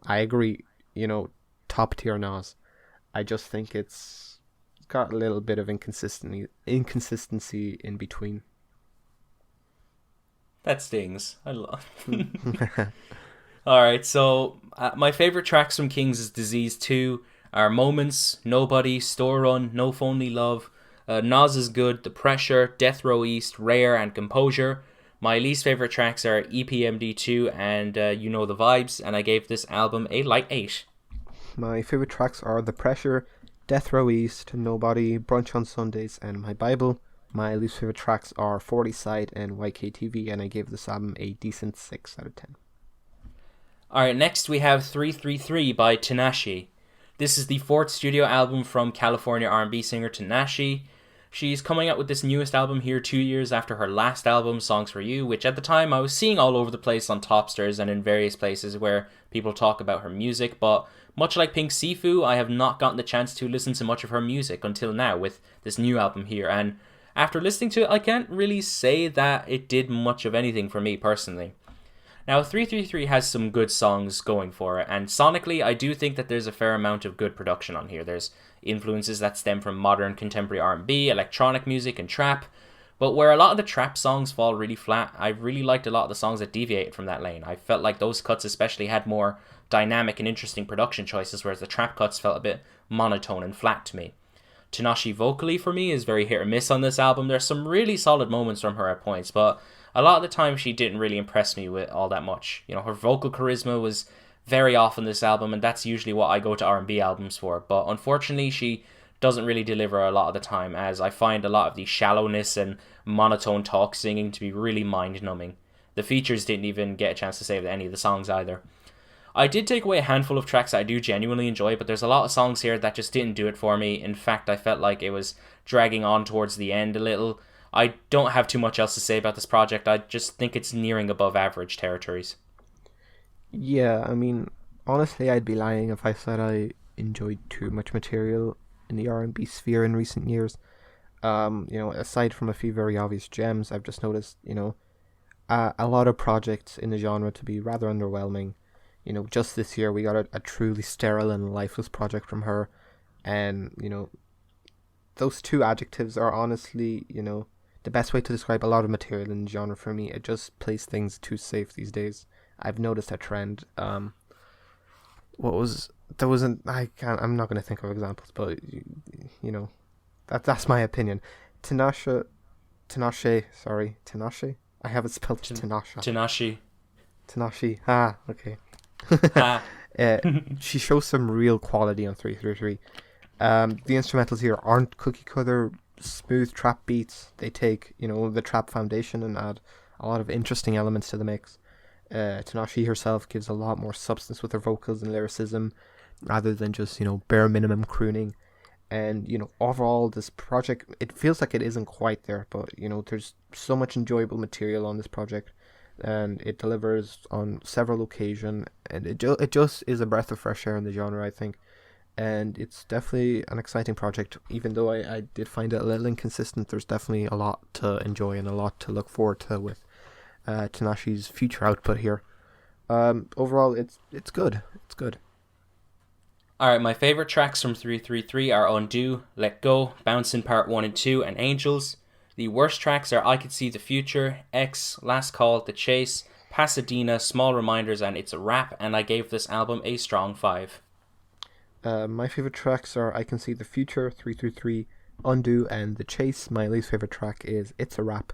I agree, you know, top tier Nas. I just think it's got a little bit of inconsistency in between. That stings. I love. Alright, so my favorite tracks from King's Disease 2 are Moments, Nobody, Store Run, No Phony Love, Nas Is Good, The Pressure, Death Row East, Rare, and Composure. My least favorite tracks are EPMD2 and You Know the Vibes, and I gave this album a light 8. My favorite tracks are The Pressure, Death Row East, Nobody, Brunch on Sundays, and My Bible. My least favorite tracks are 40 Side and YKTV, and I gave this album a decent 6 out of 10. Alright, next we have 333 by Tinashe. This is the 4th studio album from California R&B singer Tinashe. She's coming out with this newest album here 2 years after her last album, Songs For You, which at the time I was seeing all over the place on Topsters and in various places where people talk about her music, but much like Pink Siifu, I have not gotten the chance to listen to much of her music until now with this new album here, and after listening to it, I can't really say that it did much of anything for me personally. Now, 333 has some good songs going for it, and sonically, I do think that there's a fair amount of good production on here. There's influences that stem from modern contemporary R&B, electronic music, and trap, but where a lot of the trap songs fall really flat, I really liked a lot of the songs that deviated from that lane. I felt like those cuts especially had more dynamic and interesting production choices, whereas the trap cuts felt a bit monotone and flat to me. Tinashe vocally, for me, is very hit or miss on this album. There's some really solid moments from her at points, but a lot of the time she didn't really impress me with all that much. You know, her vocal charisma was very off on this album, and that's usually what I go to R&B albums for. But unfortunately, she doesn't really deliver a lot of the time, as I find a lot of the shallowness and monotone talk singing to be really mind-numbing. The features didn't even get a chance to save any of the songs either. I did take away a handful of tracks that I do genuinely enjoy, but there's a lot of songs here that just didn't do it for me. In fact, I felt like it was dragging on towards the end a little. I don't have too much else to say about this project. I just think it's nearing above average territories. Yeah, I mean, honestly, I'd be lying if I said I enjoyed too much material in the R&B sphere in recent years. You know, aside from a few very obvious gems, I've just noticed, you know, a lot of projects in the genre to be rather underwhelming. just this year we got a truly sterile and lifeless project from her, and those two adjectives are honestly the best way to describe a lot of material in the genre for me. It just plays things too safe these days. I've noticed a trend. I'm not going to think of examples, but that's my opinion. Tinashe. I have it spelled Tinashe. Okay. She shows some real quality on 333. The instrumentals here aren't cookie cutter smooth trap beats. They take the trap foundation and add a lot of interesting elements to the mix. Tinashe herself gives a lot more substance with her vocals and lyricism, rather than just bare minimum crooning. And overall, this project, it feels like it isn't quite there, but there's so much enjoyable material on this project, and it delivers on several occasions, and it just is a breath of fresh air in the genre, I think. And it's definitely an exciting project, even though I did find it a little inconsistent. There's definitely a lot to enjoy and a lot to look forward to with Tinashe's future output here. Overall, it's good. It's good. Alright, my favourite tracks from 333 are Undo, Let Go, Bouncin' Part 1 and 2, and Angels. The worst tracks are I Could See the Future, X, Last Call, The Chase, Pasadena, Small Reminders, and It's a Wrap, and I gave this album a strong 5. My favourite tracks are I Can See the Future, 333, Undo, and The Chase. My least favourite track is It's a Wrap,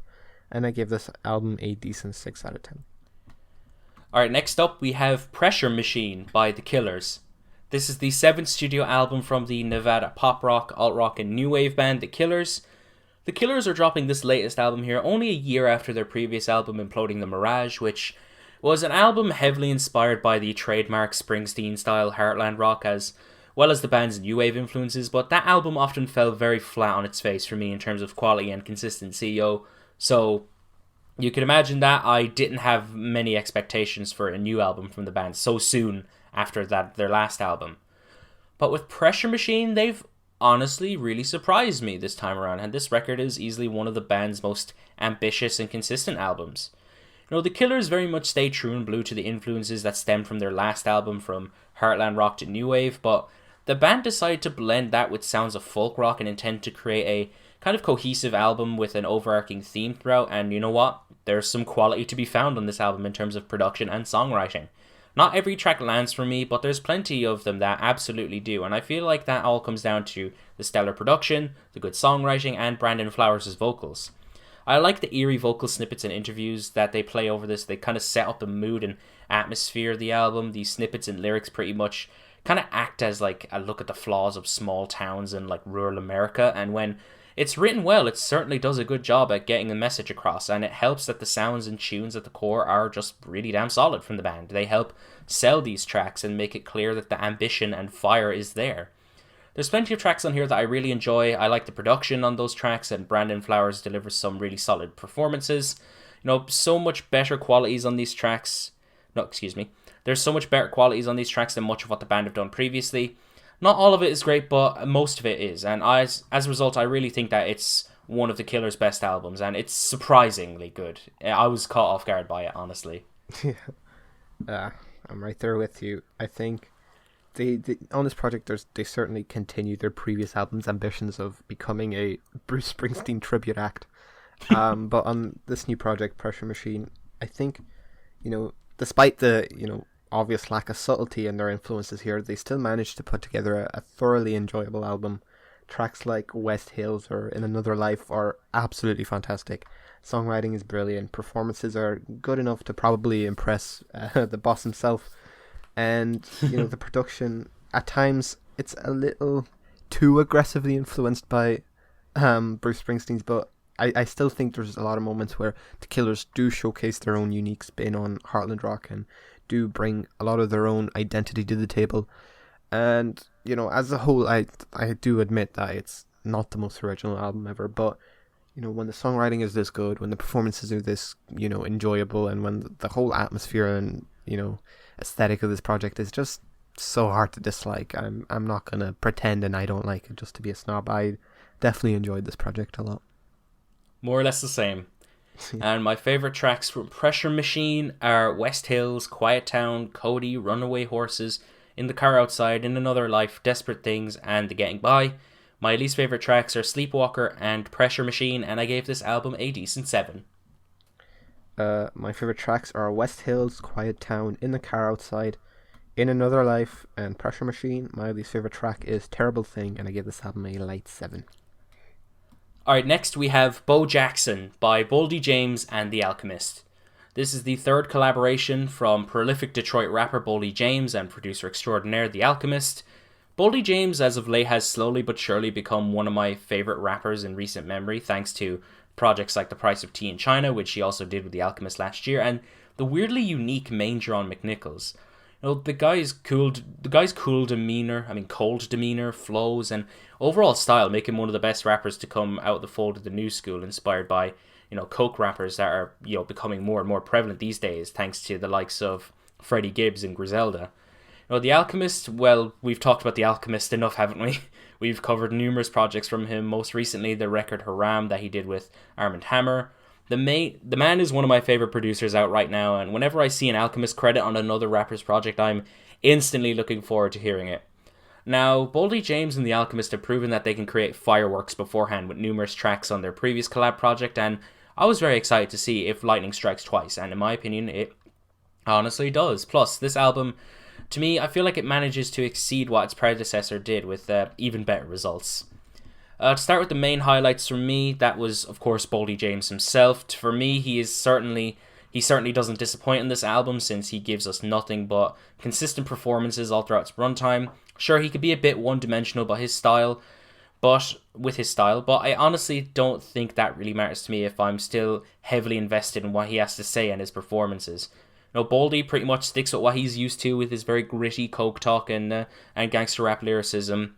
and I gave this album a decent 6 out of 10. Alright, next up we have Pressure Machine by The Killers. This is the 7th studio album from the Nevada pop rock, alt rock, and new wave band The Killers. The Killers are dropping this latest album here only a year after their previous album Imploding the Mirage, which was an album heavily inspired by the trademark Springsteen-style heartland rock as well as the band's new wave influences, but that album often fell very flat on its face for me in terms of quality and consistency, so you can imagine that I didn't have many expectations for a new album from the band so soon after their last album. But with Pressure Machine, they've honestly really surprised me this time around, and this record is easily one of the band's most ambitious and consistent albums. The Killers very much stay true and blue to the influences that stemmed from their last album, from heartland rock to new wave, but the band decided to blend that with sounds of folk rock and intend to create a kind of cohesive album with an overarching theme throughout, and you know what? There's some quality to be found on this album in terms of production and songwriting. Not every track lands for me, but there's plenty of them that absolutely do, and I feel like that all comes down to the stellar production, the good songwriting, and Brandon Flowers' vocals. I like the eerie vocal snippets and interviews that they play over this. They kind of set up the mood and atmosphere of the album. These snippets and lyrics pretty much kind of act as like a look at the flaws of small towns in like rural America, and when it's written well, it certainly does a good job at getting the message across, and it helps that the sounds and tunes at the core are just really damn solid from the band. They help sell these tracks and make it clear that the ambition and fire is there. There's plenty of tracks on here that I really enjoy. I like the production on those tracks, and Brandon Flowers delivers some really solid performances. So much better qualities on these tracks. There's so much better qualities on these tracks than much of what the band have done previously. Not all of it is great, but most of it is. And as a result, I really think that it's one of the Killers' best albums, and it's surprisingly good. I was caught off guard by it, honestly. I'm right there with you. I think they on this project, they certainly continue their previous album's ambitions of becoming a Bruce Springsteen tribute act. But on this new project, Pressure Machine, I think, despite the, obvious lack of subtlety in their influences here, they still managed to put together a thoroughly enjoyable album. Tracks like West Hills or In Another Life are absolutely fantastic. Songwriting is brilliant. Performances are good enough to probably impress the boss himself. And, the production, at times, it's a little too aggressively influenced by Bruce Springsteen's, but I still think there's a lot of moments where the Killers do showcase their own unique spin on heartland rock and do bring a lot of their own identity to the table. And, as a whole, I do admit that it's not the most original album ever, but, when the songwriting is this good, when the performances are this, enjoyable, and when the whole atmosphere and, aesthetic of this project is just so hard to dislike, I'm not going to pretend and I don't like it just to be a snob. I definitely enjoyed this project a lot. More or less the same. And my favorite tracks from Pressure Machine are West Hills, Quiet Town, Cody, Runaway Horses, In the Car Outside, In Another Life, Desperate Things, and The Getting By. My least favorite tracks are Sleepwalker and Pressure Machine, and I gave this album a decent 7. My favorite tracks are West Hills, Quiet Town, In the Car Outside, In Another Life, and Pressure Machine. My least favorite track is Terrible Thing, and I give this album a light 7. Alright, next we have Bo Jackson by Boldy James and The Alchemist. This is the third collaboration from prolific Detroit rapper Boldy James and producer extraordinaire The Alchemist. Boldy James, as of late, has slowly but surely become one of my favourite rappers in recent memory, thanks to projects like The Price of Tea in China, which he also did with The Alchemist last year, and the weirdly unique Manger on McNichols. You know, the guy's cool demeanor, flows, and overall style make him one of the best rappers to come out of the fold of the new school, inspired by, coke rappers that are, becoming more and more prevalent these days, thanks to the likes of Freddie Gibbs and Griselda. The Alchemist, well, we've talked about The Alchemist enough, haven't we? We've covered numerous projects from him, most recently the record Haram that he did with Armand Hammer. The man is one of my favourite producers out right now, and whenever I see an Alchemist credit on another rapper's project, I'm instantly looking forward to hearing it. Now, Boldy James and The Alchemist have proven that they can create fireworks beforehand with numerous tracks on their previous collab project, and I was very excited to see If Lightning Strikes Twice, and in my opinion, it honestly does. Plus, this album, to me, I feel like it manages to exceed what its predecessor did with even better results. To start with the main highlights from me, that was, of course, Boldy James himself. For me, he certainly doesn't disappoint in this album, since he gives us nothing but consistent performances all throughout its runtime. Sure, he could be a bit one-dimensional with his style, but I honestly don't think that really matters to me if I'm still heavily invested in what he has to say and his performances. Boldy pretty much sticks with what he's used to with his very gritty coke talk and gangster rap lyricism.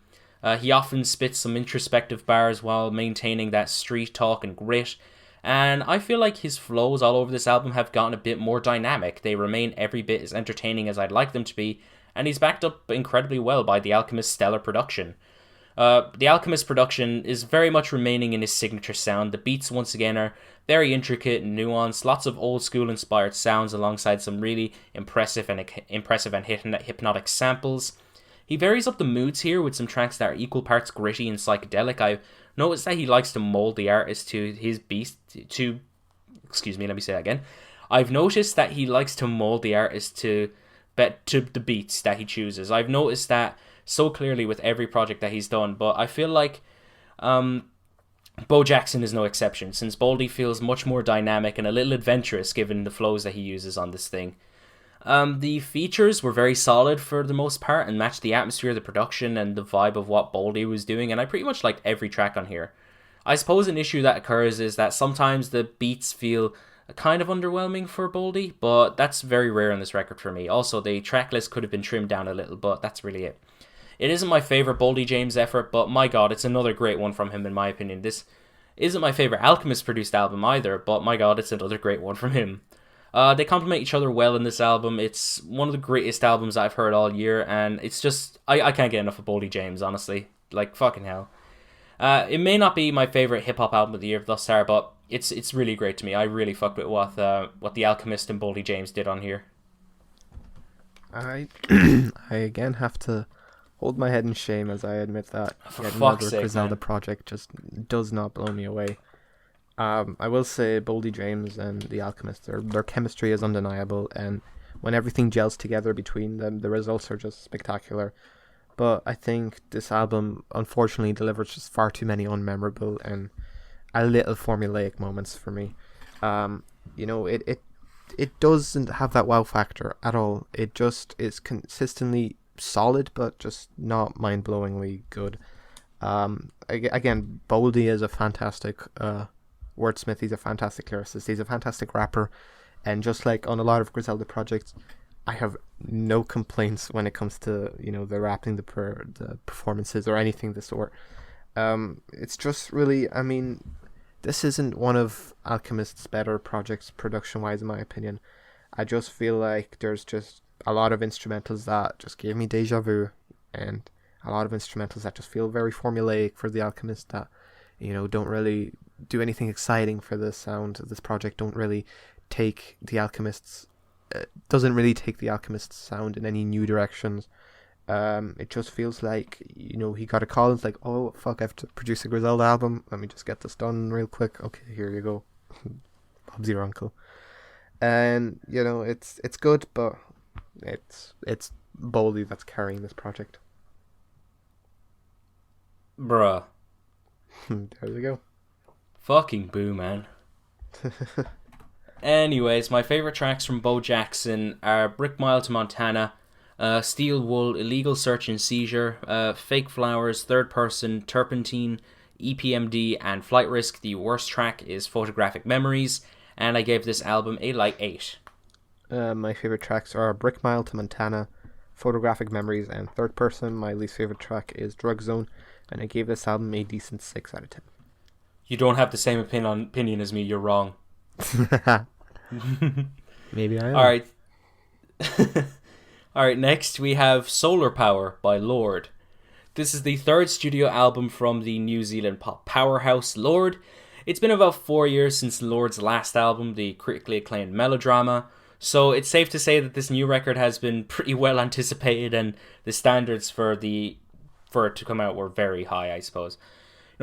He often spits some introspective bars while maintaining that street talk and grit, and I feel like his flows all over this album have gotten a bit more dynamic. They remain every bit as entertaining as I'd like them to be, and he's backed up incredibly well by The Alchemist's stellar production. The Alchemist production is very much remaining in his signature sound. The beats, once again, are very intricate and nuanced, lots of old school inspired sounds alongside some really impressive and hypnotic samples. He varies up the moods here with some tracks that are equal parts gritty and psychedelic. I've noticed that he likes to mold the artist to his beats I've noticed that he likes to mold the artist to the beats that he chooses. I've noticed that so clearly with every project that he's done, but I feel like Bo Jackson is no exception, since Boldy feels much more dynamic and a little adventurous given the flows that he uses on this thing. The features were very solid for the most part and matched the atmosphere, the production, and the vibe of what Boldy was doing, and I pretty much liked every track on here. I suppose an issue that occurs is that sometimes the beats feel kind of underwhelming for Boldy, but that's very rare on this record for me. Also, the track list could have been trimmed down a little, but that's really it. It isn't my favourite Boldy James effort, but my god, it's another great one from him in my opinion. This isn't my favourite Alchemist produced album either, but my god, it's another great one from him. They complement each other well in this album. It's one of the greatest albums I've heard all year, and it's just, I can't get enough of Boldy James, honestly. Like, fucking hell. It may not be my favourite hip-hop album of the year thus far, but it's really great to me. I really fucked with what The Alchemist and Boldy James did on here. I again have to hold my head in shame as I admit that yet another Griselda project just does not blow me away. I will say Boldy James and The Alchemist, their chemistry is undeniable, and when everything gels together between them, the results are just spectacular. But I think this album unfortunately delivers just far too many unmemorable and a little formulaic moments for me. It doesn't have that wow factor at all. It just is consistently solid, but just not mind-blowingly good. Again, Boldy is a fantastic wordsmith. He's a fantastic lyricist. He's a fantastic rapper, and just like on a lot of Griselda projects, I have no complaints when it comes to the rapping, the performances, or anything of the sort. It's just really, this isn't one of Alchemist's better projects production-wise, in my opinion. I just feel like there's just a lot of instrumentals that just gave me deja vu, and a lot of instrumentals that just feel very formulaic for The Alchemist that don't really do anything exciting for the sound. This project don't really take the Alchemist's doesn't really take the Alchemist's sound in any new directions. It just feels like, he got a call and it's like, oh fuck, I have to produce a Griselda album. Let me just get this done real quick. Okay, here you go. Bob's your uncle. And it's good, but it's Boldy that's carrying this project. Bruh. There we go. Fucking boo, man. Anyways, my favorite tracks from Bo Jackson are Brick Mile to Montana, Steel Wool, Illegal Search and Seizure, Fake Flowers, Third Person, Turpentine, EPMD, and Flight Risk. The worst track is Photographic Memories, and I gave this album a light 8. My favorite tracks are Brick Mile to Montana, Photographic Memories, and Third Person. My least favorite track is Drug Zone, and I gave this album a decent 6 out of 10. You don't have the same opinion as me, you're wrong. Maybe I am. Alright. Alright, next we have Solar Power by Lorde. This is the third studio album from the New Zealand pop powerhouse Lorde. It's been about 4 years since Lorde's last album, the critically acclaimed Melodrama, so it's safe to say that this new record has been pretty well anticipated, and the standards for it to come out were very high, I suppose.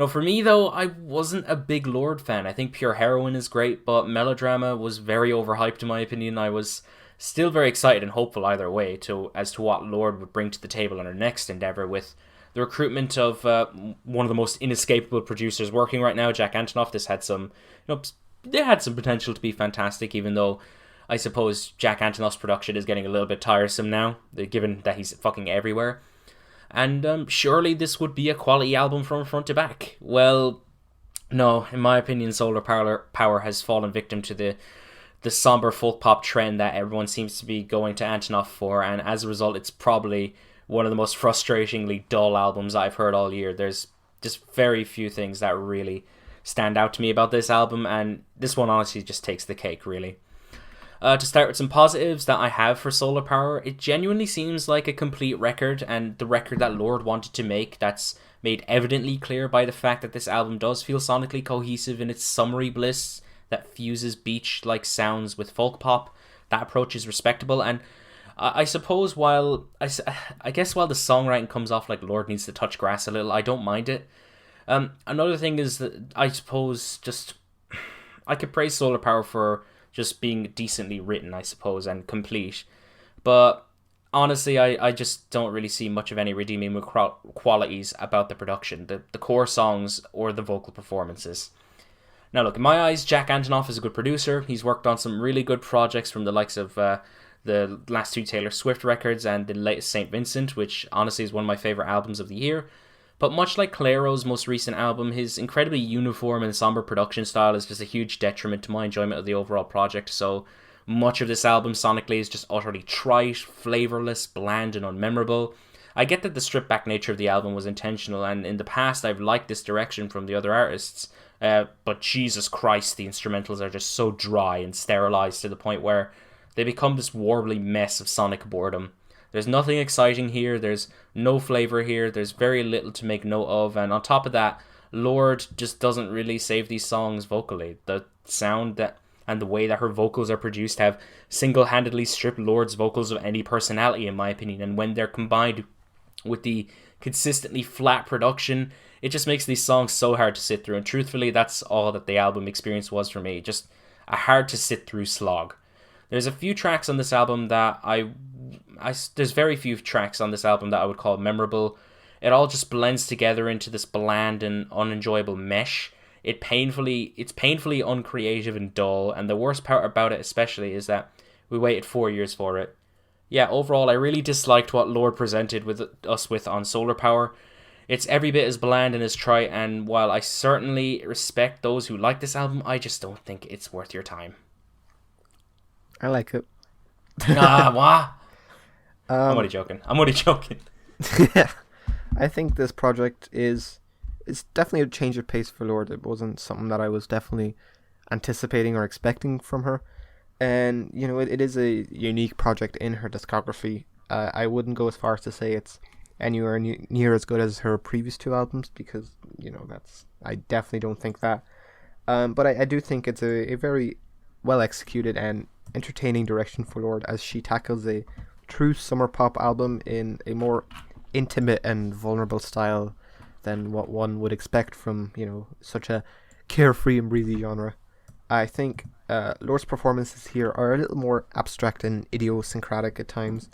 For me though, I wasn't a big Lorde fan. I think Pure Heroine is great, but Melodrama was very overhyped in my opinion. I was still very excited and hopeful either way as to what Lorde would bring to the table on her next endeavour, with the recruitment of one of the most inescapable producers working right now, Jack Antonoff. This had some, they had some potential to be fantastic, even though I suppose Jack Antonoff's production is getting a little bit tiresome now, given that he's fucking everywhere. And surely this would be a quality album from front to back. Well, no, in my opinion, Solar Power has fallen victim to the somber folk pop trend that everyone seems to be going to Antonoff for, and as a result, it's probably one of the most frustratingly dull albums I've heard all year. There's just very few things that really stand out to me about this album, and this one honestly just takes the cake, really. To start with some positives that I have for Solar Power, it genuinely seems like a complete record, and the record that Lorde wanted to make, that's made evidently clear by the fact that this album does feel sonically cohesive in its summery bliss that fuses beach-like sounds with folk pop. That approach is respectable, and I suppose while the songwriting comes off like Lorde needs to touch grass a little, I don't mind it. Another thing is that I suppose I could praise Solar Power for just being decently written, I suppose, and complete. But honestly, I just don't really see much of any redeeming qualities about the production, the core songs, or the vocal performances. Now look, in my eyes, Jack Antonoff is a good producer. He's worked on some really good projects from the likes of the last two Taylor Swift records and the latest St. Vincent, which honestly is one of my favourite albums of the year. But much like Clairo's most recent album, his incredibly uniform and somber production style is just a huge detriment to my enjoyment of the overall project, so much of this album sonically is just utterly trite, flavourless, bland, and unmemorable. I get that the stripped-back nature of the album was intentional, and in the past I've liked this direction from the other artists, but Jesus Christ, the instrumentals are just so dry and sterilised to the point where they become this warbly mess of sonic boredom. There's nothing exciting here, there's no flavour here, there's very little to make note of, and on top of that, Lorde just doesn't really save these songs vocally. The sound and the way that her vocals are produced have single-handedly stripped Lorde's vocals of any personality, in my opinion, and when they're combined with the consistently flat production, it just makes these songs so hard to sit through, and truthfully, that's all that the album experience was for me, just a hard-to-sit-through slog. There's a few tracks on this album that there's very few tracks on this album that I would call memorable. It all just blends together into this bland and unenjoyable mesh. It's painfully uncreative and dull, and the worst part about it especially is that we waited 4 years for it. Yeah, overall I really disliked what Lorde presented us with on Solar Power. It's every bit as bland and as trite, and while I certainly respect those who like this album, I just don't think it's worth your time. I like it. What? I'm only joking. I think this project it's definitely a change of pace for Lorde. It wasn't something that I was definitely anticipating or expecting from her. And, it is a unique project in her discography. I wouldn't go as far as to say it's anywhere near as good as her previous two albums, because, I definitely don't think that. But I do think it's a very well executed and entertaining direction for Lorde as she tackles a true summer pop album in a more intimate and vulnerable style than what one would expect from, such a carefree and breezy genre. I think Lorde's performances here are a little more abstract and idiosyncratic at times,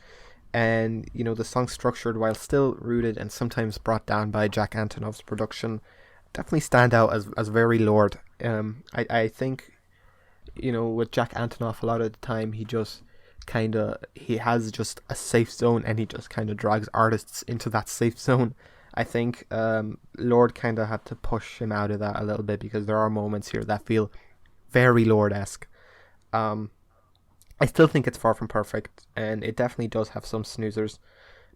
and the song's structured while still rooted and sometimes brought down by Jack Antonoff's production definitely stand out as very Lorde. I think with Jack Antonoff a lot of the time he has just a safe zone and he just kind of drags artists into that safe zone. I think Lorde kind of had to push him out of that a little bit because there are moments here that feel very Lorde-esque. I still think it's far from perfect, and it definitely does have some snoozers.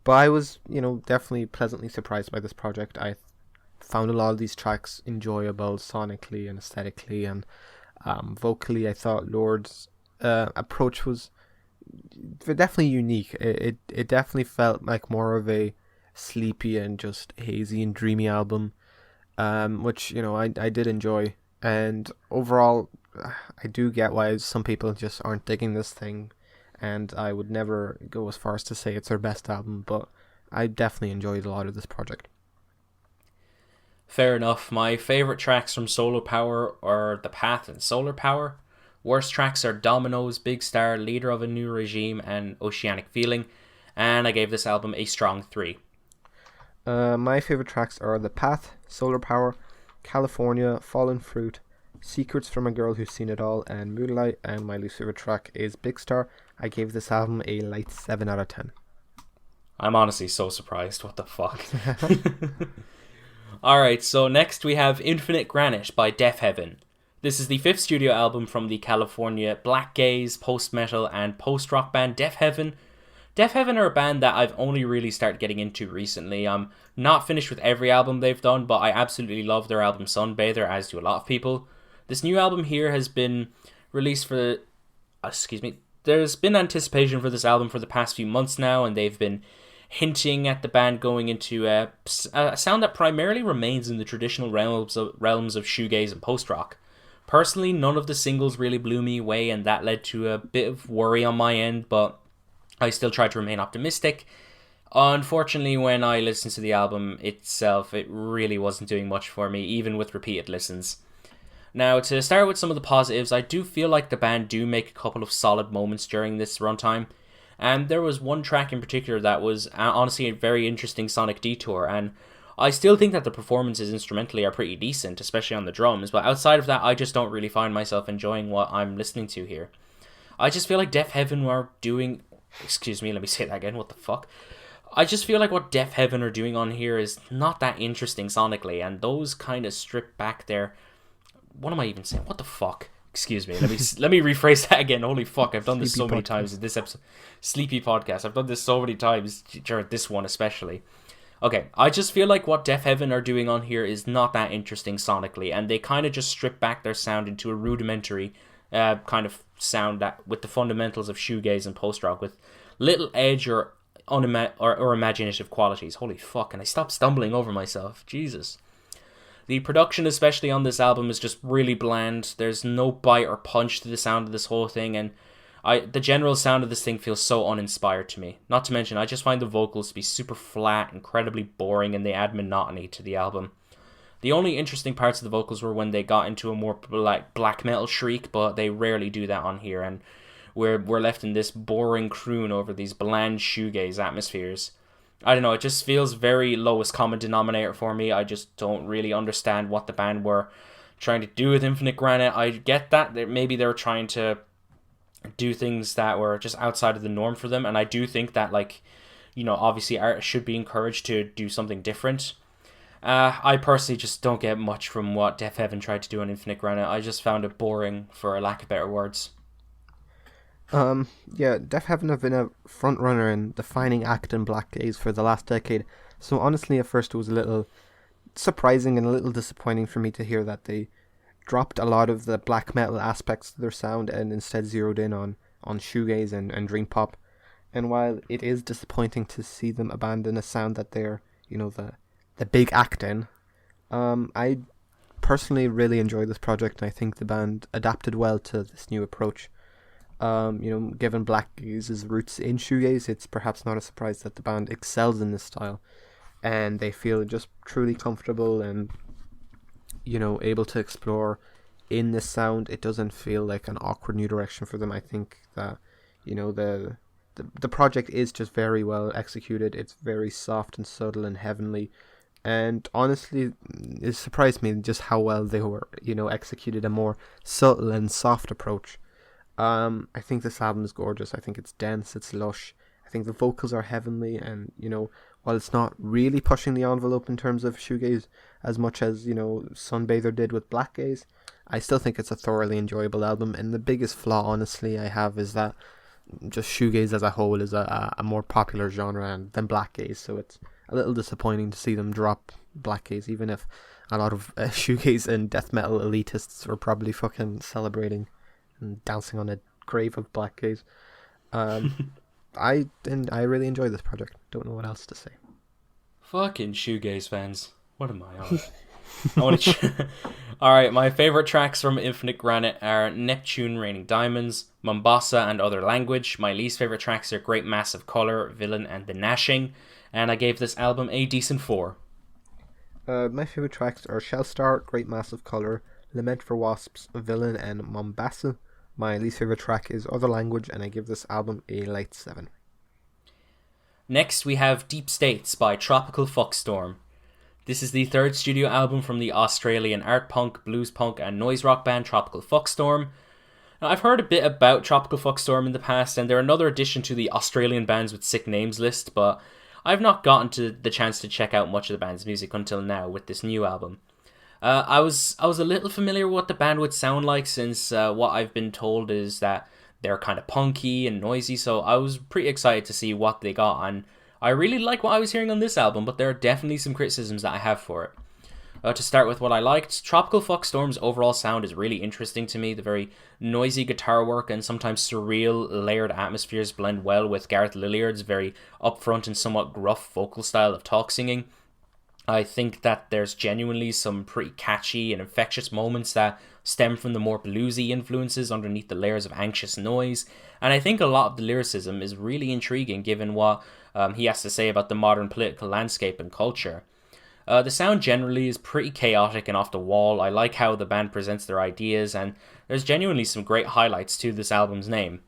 But I was, definitely pleasantly surprised by this project. I found a lot of these tracks enjoyable sonically and aesthetically, and vocally. I thought Lorde's approach was definitely unique. It definitely felt like more of a sleepy and just hazy and dreamy album, which I did enjoy. And overall, I do get why some people just aren't digging this thing, and I would never go as far as to say it's their best album, but I definitely enjoyed a lot of this project. Fair enough. My favourite tracks from Solo Power are The Path and Solar Power. Worst tracks are Dominoes, Big Star, Leader of a New Regime, and Oceanic Feeling, and I gave this album a strong 3. My favourite tracks are The Path, Solar Power, California, Fallen Fruit, Secrets from a Girl Who's Seen It All, and Moonlight, and my least favourite track is Big Star. I gave this album a light 7 out of 10. I'm honestly so surprised. What the fuck? Alright, so next we have Infinite Granite by Deafheaven. This is the 5th studio album from the California black gaze, post-metal, and post-rock band Deafheaven. Deafheaven are a band that I've only really started getting into recently. I'm not finished with every album they've done, but I absolutely love their album Sunbather, as do a lot of people. This new album here has been released for... There's been anticipation for this album for the past few months now, and they've been hinting at the band going into a sound that primarily remains in the traditional realms of shoegaze and post-rock. Personally, none of the singles really blew me away, and that led to a bit of worry on my end, but I still try to remain optimistic. Unfortunately, when I listened to the album itself, it really wasn't doing much for me, even with repeated listens. Now, to start with some of the positives, I do feel like the band do make a couple of solid moments during this runtime. And there was one track in particular that was honestly a very interesting sonic detour, and I still think that the performances instrumentally are pretty decent, especially on the drums, but outside of that, I just don't really find myself enjoying what I'm listening to here. I just feel like Deafheaven are doing... Excuse me, let me say that again, what the fuck? I just feel like what Deafheaven are doing on here is not that interesting sonically, and those kind of strip back their... What am I even saying? What the fuck? Excuse me. Let me rephrase that again. Holy fuck, I've done this so many times in this episode. Sleepy podcast. I've done this so many times during this one especially. Okay, I just feel like what Deafheaven are doing on here is not that interesting sonically, and they kind of just strip back their sound into a rudimentary kind of sound that with the fundamentals of shoegaze and post-rock with little edge or imaginative qualities. Holy fuck, and I stopped stumbling over myself. Jesus. The production, especially on this album, is just really bland. There's no bite or punch to the sound of this whole thing, and the general sound of this thing feels so uninspired to me. Not to mention, I just find the vocals to be super flat, incredibly boring, and they add monotony to the album. The only interesting parts of the vocals were when they got into a more black metal shriek, but they rarely do that on here, and we're left in this boring croon over these bland shoegaze atmospheres. I don't know, it just feels very lowest common denominator for me. I just don't really understand what the band were trying to do with Infinite Granite. I get that maybe they were trying to do things that were just outside of the norm for them, and I do think that, obviously artists should be encouraged to do something different. I personally just don't get much from what Deafheaven tried to do on Infinite Granite. I just found it boring, for a lack of better words. Deafheaven have been a front runner in defining act and black gaze for the last decade. So honestly, at first it was a little surprising and a little disappointing for me to hear that they dropped a lot of the black metal aspects to their sound and instead zeroed in on shoegaze and dream pop. And while it is disappointing to see them abandon a sound that they're, the big act in, I personally really enjoy this project, and I think the band adapted well to this new approach. Given Black Gaze's roots in shoegaze, it's perhaps not a surprise that the band excels in this style, and they feel just truly comfortable and, able to explore in this sound. It doesn't feel like an awkward new direction for them. I think that, the project is just very well executed. It's very soft and subtle and heavenly. And honestly, it surprised me just how well they were, executed a more subtle and soft approach. I think this album is gorgeous. I think it's dense, it's lush. I think the vocals are heavenly, and, while it's not really pushing the envelope in terms of shoegaze as much as, Sunbather did with Black Gaze, I still think it's a thoroughly enjoyable album. And the biggest flaw, honestly, I have is that just shoegaze as a whole is a more popular genre than Black Gaze, so it's a little disappointing to see them drop Black Gaze, even if a lot of shoegaze and death metal elitists are probably fucking celebrating and dancing on a grave of Black Gaze. I really enjoy this project. Don't know what else to say. Fucking shoegaze fans. What am I on? I want to. Alright, my favourite tracks from Infinite Granite are Neptune Raining Diamonds, Mombasa and Other Language. My least favourite tracks are Great Massive Colour, Villain and The Gnashing. And I gave this album a decent 4. My favourite tracks are Shellstar, Great Massive Colour, Lament for Wasps, Villain and Mombasa. My least favourite track is Other Language, and I give this album a light 7. Next we have Deep States by Tropical Fuckstorm. This is the third studio album from the Australian art punk, blues punk and noise rock band Tropical Fuckstorm. Now, I've heard a bit about Tropical Fuckstorm in the past, and they're another addition to the Australian bands with sick names list, but I've not gotten to the chance to check out much of the band's music until now with this new album. I was a little familiar with what the band would sound like, since what I've been told is that they're kind of punky and noisy, so I was pretty excited to see what they got, and I really like what I was hearing on this album, but there are definitely some criticisms that I have for it. To start with what I liked, Tropical Fuckstorm's overall sound is really interesting to me. The very noisy guitar work and sometimes surreal, layered atmospheres blend well with Gareth Lilliard's very upfront and somewhat gruff vocal style of talk singing. I think that there's genuinely some pretty catchy and infectious moments that stem from the more bluesy influences underneath the layers of anxious noise, and I think a lot of the lyricism is really intriguing given what he has to say about the modern political landscape and culture. The sound generally is pretty chaotic and off the wall. I like how the band presents their ideas, and there's genuinely some great highlights to this album's name.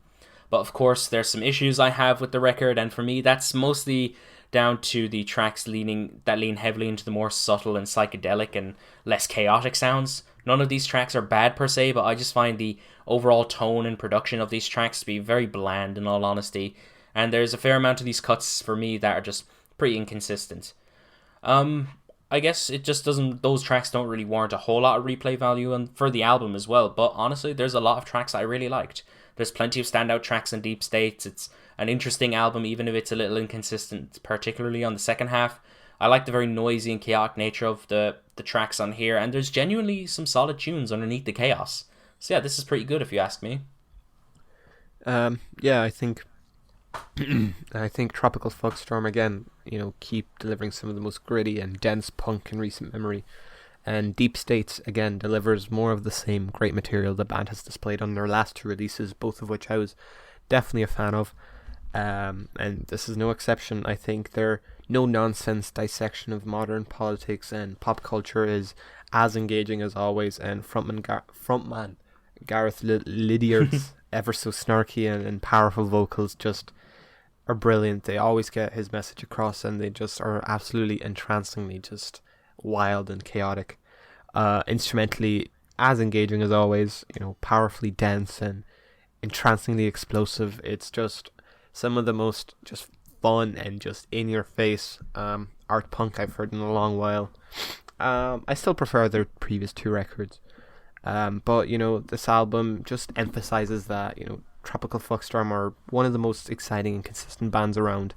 But of course, there's some issues I have with the record, and for me that's mostly down to the tracks that lean heavily into the more subtle and psychedelic and less chaotic sounds. None of these tracks are bad per se, but I just find the overall tone and production of these tracks to be very bland in all honesty, and there's a fair amount of these cuts for me that are just pretty inconsistent. I guess it just those tracks don't really warrant a whole lot of replay value and for the album as well, but honestly there's a lot of tracks I really liked. There's plenty of standout tracks in Deep States. It's an interesting album even if it's a little inconsistent, particularly on the second half. I like the very noisy and chaotic nature of the tracks on here, and there's genuinely some solid tunes underneath the chaos. So yeah, this is pretty good if you ask me. I think Tropical Fuckstorm again, keep delivering some of the most gritty and dense punk in recent memory. And Deep States, again, delivers more of the same great material the band has displayed on their last 2 releases, both of which I was definitely a fan of. And this is no exception. I think their no-nonsense dissection of modern politics and pop culture is as engaging as always, and frontman Gareth Lydiard's ever so snarky and powerful vocals just are brilliant. They always get his message across, and they just are absolutely entrancingly just wild and chaotic. Instrumentally as engaging as always, powerfully dense and entrancingly explosive. It's just some of the most just fun and just in your face art punk I've heard in a long while. I still prefer their previous 2 records, but this album just emphasizes that Tropical Fuckstorm are one of the most exciting and consistent bands around.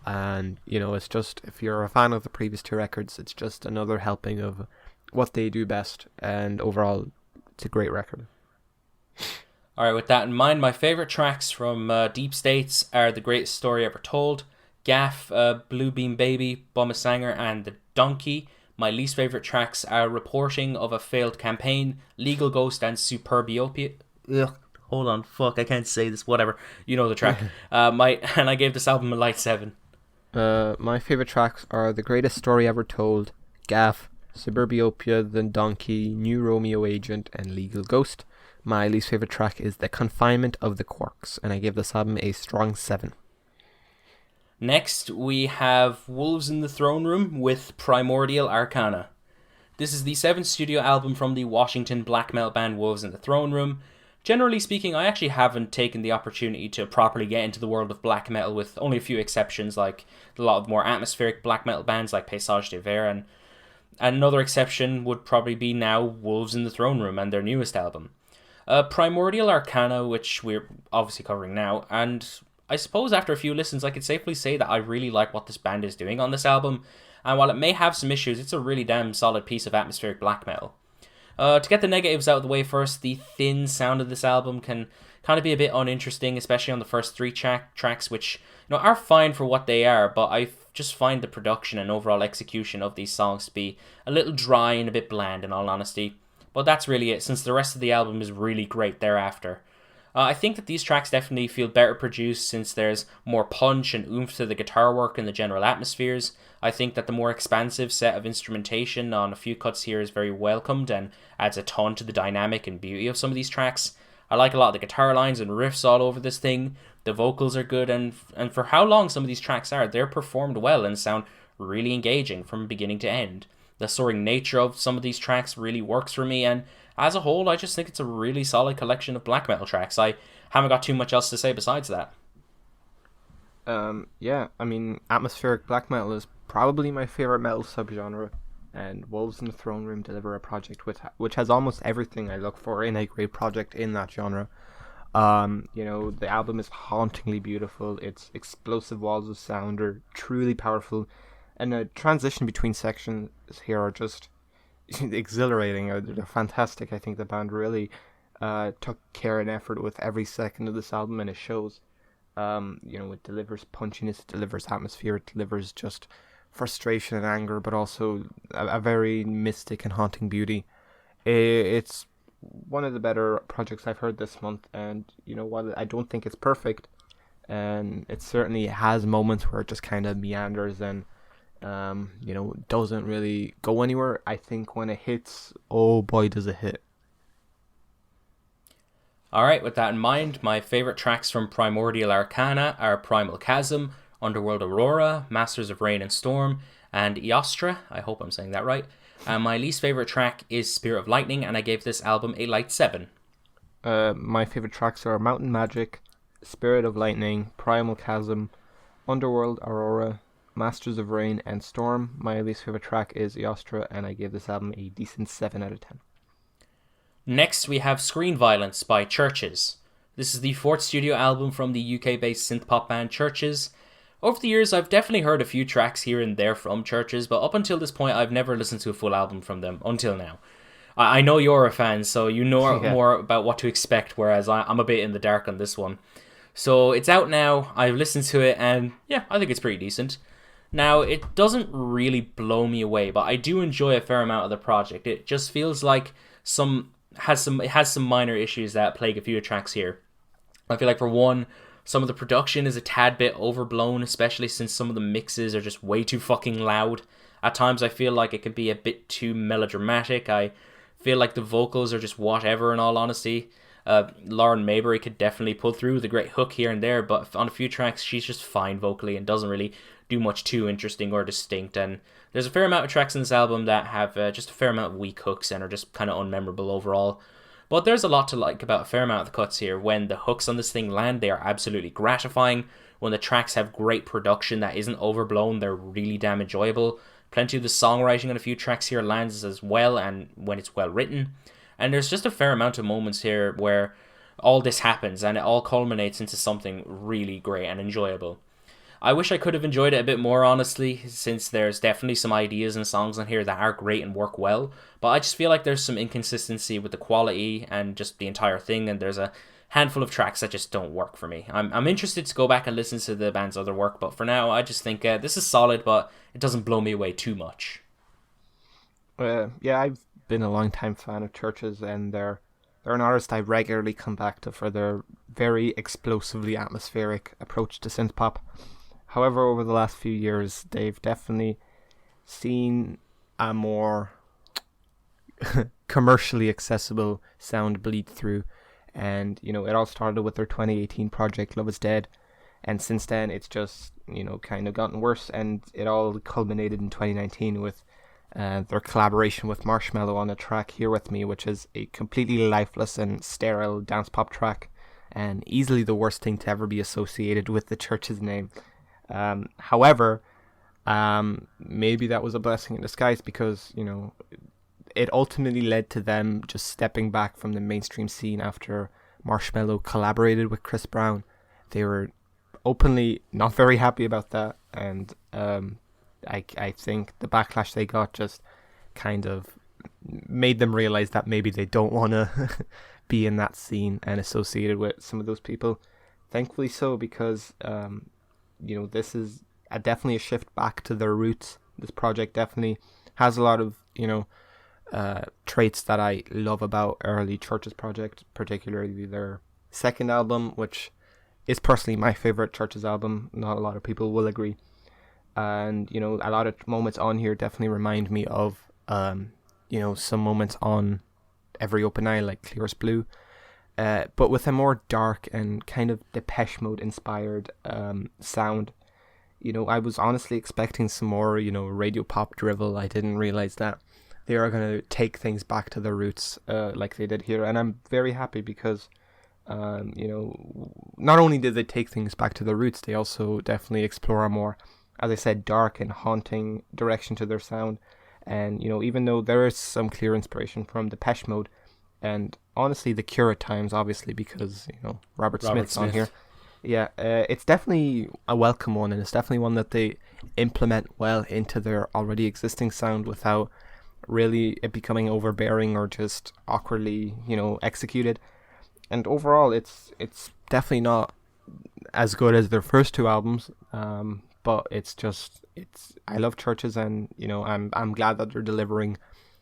And, it's just, if you're a fan of the previous 2 records, it's just another helping of what they do best. And overall, it's a great record. Alright, with that in mind, my favourite tracks from Deep States are The Greatest Story Ever Told, Gaff, Blue Beam Baby, Bumma Sanger, and The Donkey. My least favorite tracks are Reporting of a Failed Campaign, Legal Ghost, and Superbiopia. Ugh, hold on, fuck, I can't say this, whatever. You know the track. And I gave this album a light 7. My favorite tracks are The Greatest Story Ever Told, Gaff, Suburbiopia, The Donkey, New Romeo Agent, and Legal Ghost. My least favorite track is The Confinement of the Quarks, and I give this album a strong 7. Next, we have Wolves in the Throne Room with Primordial Arcana. This is the 7th studio album from the Washington black metal band Wolves in the Throne Room. Generally speaking, I actually haven't taken the opportunity to properly get into the world of black metal, with only a few exceptions, like a lot of more atmospheric black metal bands like Paysage de Ver, and another exception would probably be now Wolves in the Throne Room and their newest album. Primordial Arcana, which we're obviously covering now, and I suppose after a few listens I could safely say that I really like what this band is doing on this album, and while it may have some issues, it's a really damn solid piece of atmospheric black metal. To get the negatives out of the way first, the thin sound of this album can kind of be a bit uninteresting, especially on the first 3 tracks, which are fine for what they are, but I just find the production and overall execution of these songs to be a little dry and a bit bland, in all honesty. But that's really it, since the rest of the album is really great thereafter. I think that these tracks definitely feel better produced, since there's more punch and oomph to the guitar work and the general atmospheres. I think that the more expansive set of instrumentation on a few cuts here is very welcomed and adds a ton to the dynamic and beauty of some of these tracks. I like a lot of the guitar lines and riffs all over this thing. The vocals are good, and for how long some of these tracks are, they're performed well and sound really engaging from beginning to end. The soaring nature of some of these tracks really works for me, and as a whole, I just think it's a really solid collection of black metal tracks. I haven't got too much else to say besides that. Yeah, I mean, atmospheric black metal is probably my favorite metal subgenre, and Wolves in the Throne Room deliver a project which has almost everything I look for in a great project in that genre. The album is hauntingly beautiful. Its explosive walls of sound are truly powerful, and the transition between sections here are just exhilarating. They're fantastic. I think the band really took care and effort with every second of this album, and it shows. It delivers punchiness, it delivers atmosphere, it delivers just frustration and anger, but also a very mystic and haunting beauty. It's one of the better projects I've heard this month, and while I don't think it's perfect, and it certainly has moments where it just kind of meanders and doesn't really go anywhere, I think when it hits, oh boy does it hit. Alright, with that in mind, my favourite tracks from Primordial Arcana are Primal Chasm, Underworld Aurora, Masters of Rain and Storm, and Eostra. I hope I'm saying that right. And my least favourite track is Spirit of Lightning, and I gave this album a light 7. My favourite tracks are Mountain Magic, Spirit of Lightning, Primal Chasm, Underworld Aurora, Masters of Rain and Storm. My least favourite track is Eostra, and I gave this album a decent 7 out of 10. Next, we have Screen Violence by CHVRCHES. This is the 4th studio album from the UK-based synth-pop band CHVRCHES. Over the years, I've definitely heard a few tracks here and there from CHVRCHES, but up until this point, I've never listened to a full album from them, until now. I know you're a fan, so you know more about what to expect, whereas I'm a bit in the dark on this one. So it's out now, I've listened to it, and yeah, I think it's pretty decent. Now, it doesn't really blow me away, but I do enjoy a fair amount of the project. It just feels like it has some minor issues that plague a few tracks here. I feel like, for one, some of the production is a tad bit overblown, especially since some of the mixes are just way too fucking loud. At times I feel like it can be a bit too melodramatic. I feel like the vocals are just whatever, in all honesty. Lauren Mayberry could definitely pull through with a great hook here and there, but on a few tracks she's just fine vocally and doesn't really do much too interesting or distinct. And there's a fair amount of tracks in this album that have just a fair amount of weak hooks and are just kind of unmemorable overall. But there's a lot to like about a fair amount of the cuts here. When the hooks on this thing land, they are absolutely gratifying. When the tracks have great production that isn't overblown, they're really damn enjoyable. Plenty of the songwriting on a few tracks here lands as well, and when it's well written. And there's just a fair amount of moments here where all this happens and it all culminates into something really great and enjoyable. I wish I could have enjoyed it a bit more, honestly, since there's definitely some ideas and songs on here that are great and work well, but I just feel like there's some inconsistency with the quality and just the entire thing, and there's a handful of tracks that just don't work for me. I'm interested to go back and listen to the band's other work, but for now I just think this is solid, but it doesn't blow me away too much. Yeah, I've been a long time fan of CHVRCHES, and they're an artist I regularly come back to for their very explosively atmospheric approach to synth pop. However, over the last few years, they've definitely seen a more commercially accessible sound bleed through, and it all started with their 2018 project Love Is Dead, and since then it's just kind of gotten worse, and it all culminated in 2019 with their collaboration with Marshmello on the track Here With Me, which is a completely lifeless and sterile dance pop track, and easily the worst thing to ever be associated with the CHVRCHES name. However, maybe that was a blessing in disguise, because it ultimately led to them just stepping back from the mainstream scene after Marshmello collaborated with Chris Brown. They were openly not very happy about that, and I think the backlash they got just kind of made them realize that maybe they don't want to be in that scene and associated with some of those people. Thankfully so, because this is definitely a shift back to their roots. This project definitely has a lot of traits that I love about early CHVRCHES project, particularly their second album, which is personally my favorite CHVRCHES album. Not a lot of people will agree. And a lot of moments on here definitely remind me of some moments on Every Open Eye, like Clear as Blue, but with a more dark and kind of Depeche Mode inspired sound. I was honestly expecting some more radio pop drivel. I didn't realize that they are going to take things back to their roots like they did here, and I'm very happy because not only did they take things back to their roots, they also definitely explore a more, as I said, dark and haunting direction to their sound. And even though there is some clear inspiration from Depeche Mode, and honestly The Cure at times, obviously, because Robert Smith's on here, yeah, it's definitely a welcome one, and it's definitely one that they implement well into their already existing sound without really it becoming overbearing or just awkwardly executed. And overall, it's definitely not as good as their first two albums, but I love CHVRCHES, and I'm glad that they're delivering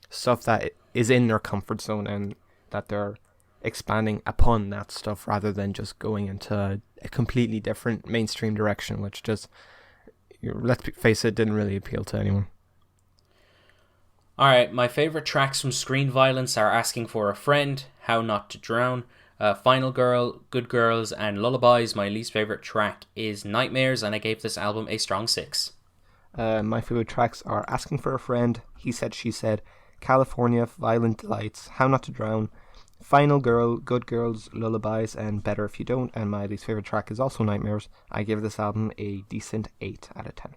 stuff that is in their comfort zone, and that they're expanding upon that stuff rather than just going into a completely different mainstream direction, which just, let's face it, didn't really appeal to anyone. Alright, my favourite tracks from Screen Violence are Asking for a Friend, How Not to Drown, Final Girl, Good Girls, and Lullabies. My least favourite track is Nightmares, and I gave this album a strong 6. My favourite tracks are Asking for a Friend, He Said, She Said, California, Violent Delights, How Not to Drown, Final Girl, Good Girls, Lullabies, and Better If You Don't. And my least favourite track is also Nightmares. I give this album a decent 8 out of 10.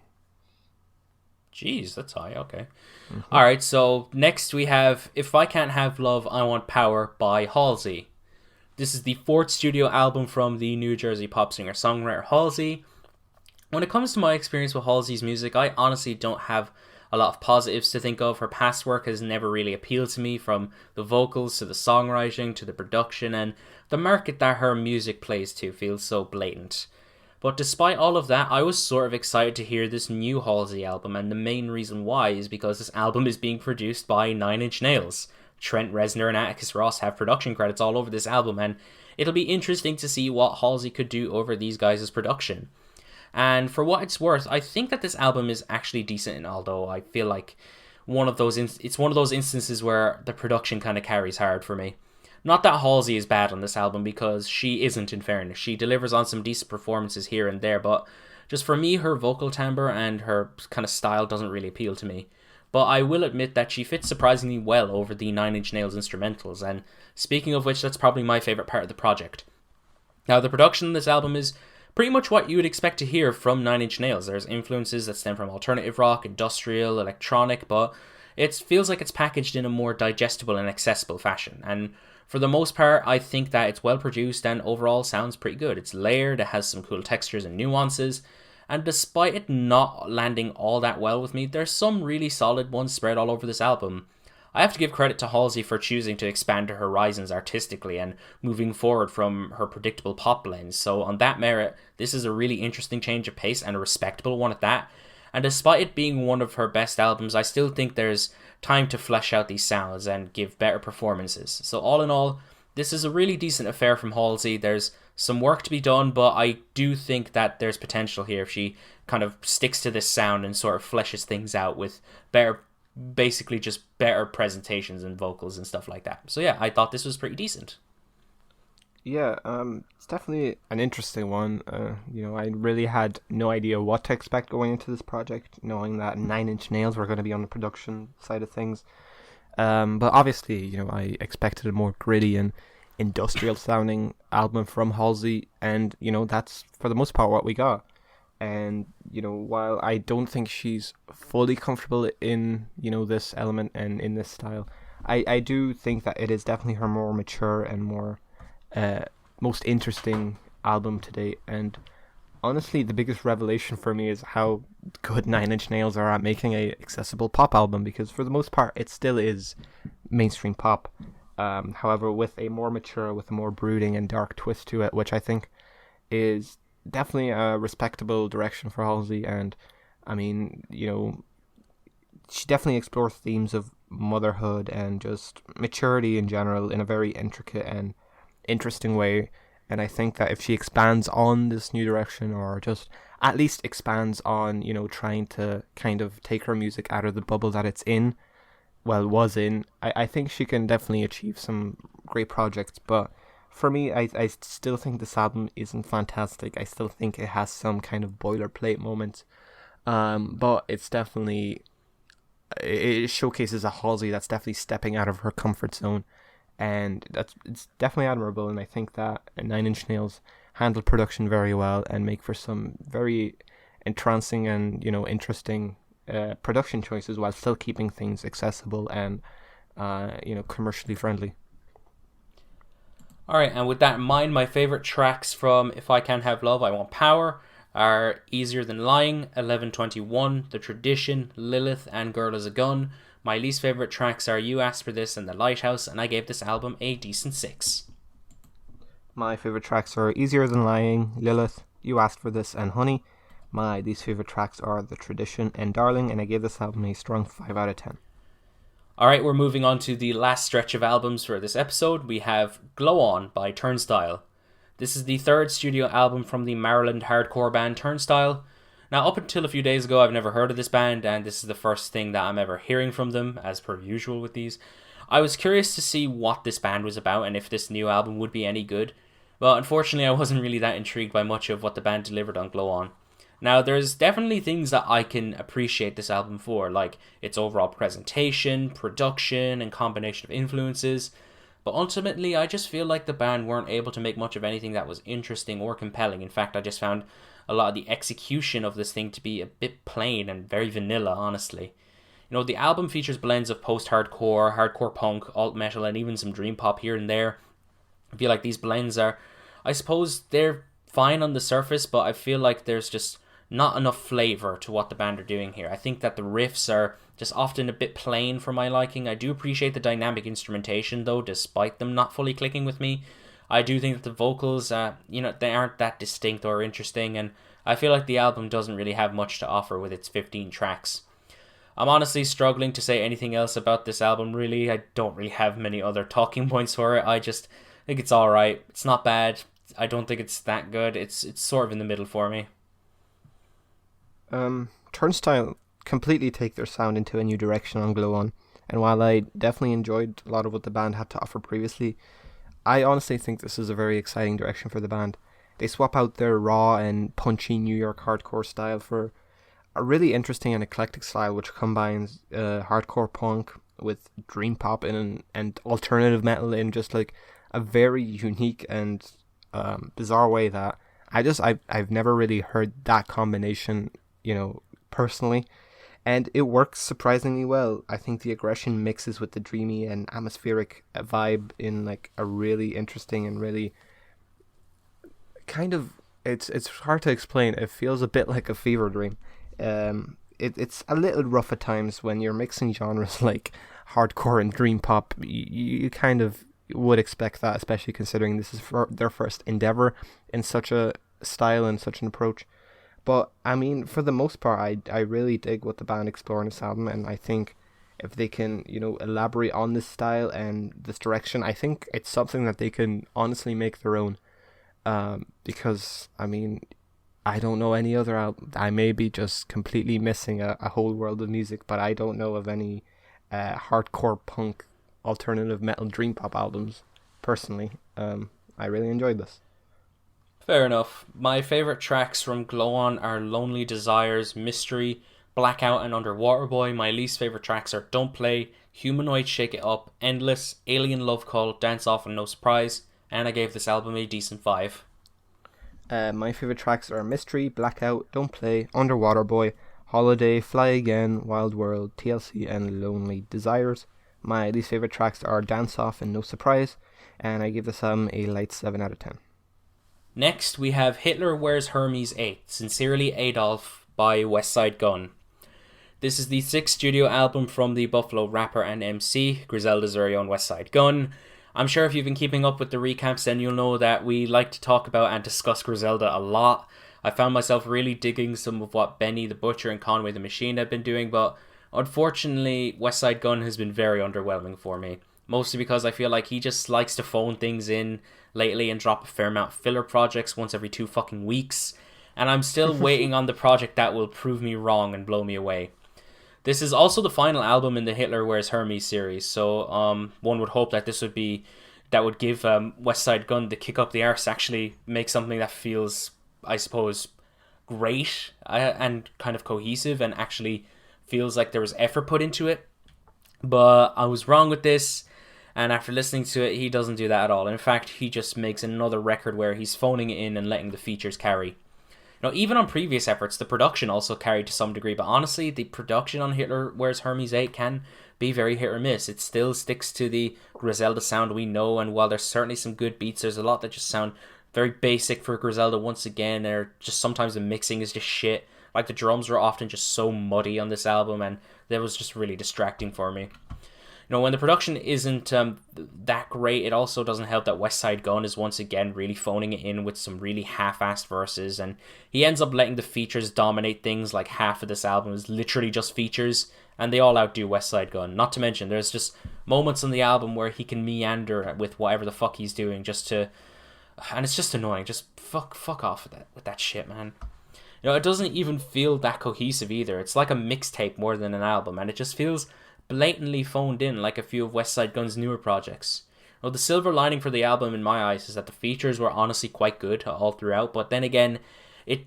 Jeez, that's high, okay. Mm-hmm. Alright, so next we have If I Can't Have Love, I Want Power by Halsey. This is the fourth studio album from the New Jersey pop singer-songwriter Halsey. When it comes to my experience with Halsey's music, I honestly don't have a lot of positives to think of. Her past work has never really appealed to me, from the vocals to the songwriting to the production, and the market that her music plays to feels so blatant. But despite all of that, I was sort of excited to hear this new Halsey album, and the main reason why is because this album is being produced by Nine Inch Nails. Trent Reznor and Atticus Ross have production credits all over this album, and it'll be interesting to see what Halsey could do over these guys' production. And for what it's worth, I think that this album is actually decent, although I feel like it's one of those instances where the production kind of carries hard for me. Not that Halsey is bad on this album, because she isn't, in fairness. She delivers on some decent performances here and there, but just for me, her vocal timbre and her kind of style doesn't really appeal to me. But I will admit that she fits surprisingly well over the Nine Inch Nails instrumentals, and speaking of which, that's probably my favourite part of the project. Now, the production in this album is pretty much what you would expect to hear from Nine Inch Nails. There's influences that stem from alternative rock, industrial, electronic, but it feels like it's packaged in a more digestible and accessible fashion. And for the most part, I think that it's well produced and overall sounds pretty good. It's layered, it has some cool textures and nuances, and despite it not landing all that well with me, there's some really solid ones spread all over this album. I have to give credit to Halsey for choosing to expand her horizons artistically and moving forward from her predictable pop blends, so on that merit, this is a really interesting change of pace and a respectable one at that. And despite it being one of her best albums, I still think there's time to flesh out these sounds and give better performances. So all in all, this is a really decent affair from Halsey. There's some work to be done, but I do think that there's potential here if she kind of sticks to this sound and sort of fleshes things out with better, basically just better presentations and vocals and stuff like that. So yeah, I thought this was pretty decent. Yeah, it's definitely an interesting one. I really had no idea what to expect going into this project, knowing that Nine Inch Nails were going to be on the production side of things. But obviously, I expected a more gritty and industrial sounding album from Halsey, and that's for the most part what we got. And while I don't think she's fully comfortable in this element and in this style, I do think that it is definitely her more mature and more most interesting album to date. And honestly, the biggest revelation for me is how good Nine Inch Nails are at making a accessible pop album, because for the most part it still is mainstream pop, however with a more mature, with a more brooding and dark twist to it, which I think is definitely a respectable direction for Halsey. And I mean, she definitely explores themes of motherhood and just maturity in general in a very intricate and interesting way. And I think that if she expands on this new direction, or just at least expands on trying to kind of take her music out of the bubble that it's in, was in, I think she can definitely achieve some great projects. But for me, I still think this album isn't fantastic. I still think it has some kind of boilerplate moments, but it's definitely, it showcases a Halsey that's definitely stepping out of her comfort zone, and it's definitely admirable. And I think that Nine Inch Nails handled production very well and make for some very entrancing and interesting production choices, while still keeping things accessible and commercially friendly. Alright, and with that in mind, my favourite tracks from If I Can't Have Love, I Want Power are Easier Than Lying, 1121, The Tradition, Lilith, and Girl Is a Gun. My least favourite tracks are You Asked for This and The Lighthouse, and I gave this album a decent 6. My favourite tracks are Easier Than Lying, Lilith, You Asked for This, and Honey. My least favourite tracks are The Tradition and Darling, and I gave this album a strong 5 out of 10. Alright, we're moving on to the last stretch of albums for this episode. We have Glow On by Turnstile. This is the third studio album from the Maryland hardcore band Turnstile. Now, up until a few days ago, I've never heard of this band, and this is the first thing that I'm ever hearing from them, as per usual with these. I was curious to see what this band was about and if this new album would be any good. Well, unfortunately, I wasn't really that intrigued by much of what the band delivered on Glow On. Now, there's definitely things that I can appreciate this album for, like its overall presentation, production, and combination of influences. But ultimately, I just feel like the band weren't able to make much of anything that was interesting or compelling. In fact, I just found a lot of the execution of this thing to be a bit plain and very vanilla, honestly. The album features blends of post-hardcore, hardcore punk, alt metal, and even some dream pop here and there. I feel like these blends are, I suppose they're fine on the surface, but I feel like there's just not enough flavour to what the band are doing here. I think that the riffs are just often a bit plain for my liking. I do appreciate the dynamic instrumentation though, despite them not fully clicking with me. I do think that the vocals, they aren't that distinct or interesting, and I feel like the album doesn't really have much to offer with its 15 tracks. I'm honestly struggling to say anything else about this album, really. I don't really have many other talking points for it. I just think it's alright. It's not bad. I don't think it's that good. It's sort of in the middle for me. Turnstile completely take their sound into a new direction on Glow On, and while I definitely enjoyed a lot of what the band had to offer previously, I honestly think this is a very exciting direction for the band. They swap out their raw and punchy New York hardcore style for a really interesting and eclectic style which combines hardcore punk with dream pop and alternative metal in just like a very unique and bizarre way that I've never really heard that combination, personally, and it works surprisingly well. I think the aggression mixes with the dreamy and atmospheric vibe in like a really interesting and really kind of, it's hard to explain. It feels a bit like a fever dream. It's a little rough at times when you're mixing genres like hardcore and dream pop. You kind of would expect that, especially considering this is their first endeavor in such a style and such an approach. But I mean, for the most part, I really dig what the band explore in this album, and I think if they can, elaborate on this style and this direction, I think it's something that they can honestly make their own. Because I mean, I don't know any other album. I may be just completely missing a whole world of music, but I don't know of any hardcore punk, alternative metal, dream pop albums. Personally, I really enjoyed this. Fair enough. My favourite tracks from Glow On are Lonely Desires, Mystery, Blackout, and Underwater Boy. My least favourite tracks are Don't Play, Humanoid Shake It Up, Endless, Alien Love Call, Dance Off and No Surprise, and I gave this album a decent 5. My favourite tracks are Mystery, Blackout, Don't Play, Underwater Boy, Holiday, Fly Again, Wild World, TLC, and Lonely Desires. My least favourite tracks are Dance Off and No Surprise, and I give this album a light 7 out of 10. Next, we have Hitler Wears Hermes 8, Sincerely Adolf by Westside Gunn. This is the 6th studio album from the Buffalo rapper and MC, Griselda's very own Westside Gunn. I'm sure if you've been keeping up with the recaps, then you'll know that we like to talk about and discuss Griselda a lot. I found myself really digging some of what Benny the Butcher and Conway the Machine have been doing, but unfortunately, Westside Gunn has been very underwhelming for me. Mostly because I feel like he just likes to phone things in lately and drop a fair amount of filler projects once every 2 fucking weeks. And I'm still waiting on the project that will prove me wrong and blow me away. This is also the final album in the Hitler Wears Hermes series, so one would hope that that would give Westside Gunn the kick up the arse, actually make something that feels, I suppose, great and kind of cohesive and actually feels like there was effort put into it. But I was wrong with this, and after listening to it, he doesn't do that at all. In fact, he just makes another record where he's phoning it in and letting the features carry. Even on previous efforts, the production also carried to some degree, but honestly, the production on Hitler Wears Hermes 8 can be very hit or miss. It still sticks to the Griselda sound we know, and while there's certainly some good beats, there's a lot that just sound very basic for Griselda once again, or just sometimes the mixing is just shit. Like, the drums were often just so muddy on this album, and that was just really distracting for me. When the production isn't that great, it also doesn't help that Westside Gunn is once again really phoning it in with some really half-assed verses, and he ends up letting the features dominate things. Like, half of this album is literally just features, and they all outdo Westside Gunn. Not to mention, there's just moments on the album where he can meander with whatever the fuck he's doing and it's just annoying. Just fuck off with that shit, man. It doesn't even feel that cohesive either. It's like a mixtape more than an album, and it just feels blatantly phoned in like a few of Westside Gunn's newer projects. The silver lining for the album in my eyes is that the features were honestly quite good all throughout, but then again,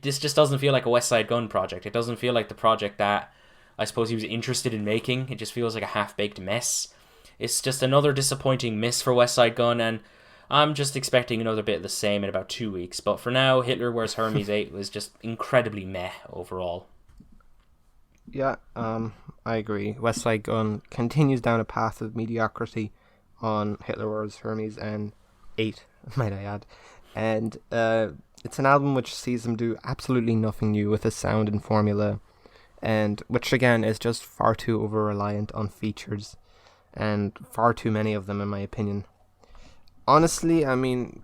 this just doesn't feel like a Westside Gunn project. It doesn't feel like the project that I suppose he was interested in making. It just feels like a half-baked mess. It's just another disappointing miss for Westside Gunn, and I'm just expecting another bit of the same in about 2 weeks. But for now, Hitler Wears Hermes 8 was just incredibly meh overall. Yeah, I agree. Westside Gunn continues down a path of mediocrity on Hitler Wears Hermes and 8, might I add. And it's an album which sees him do absolutely nothing new with his sound and formula, and which again is just far too over-reliant on features, and far too many of them in my opinion. Honestly, I mean,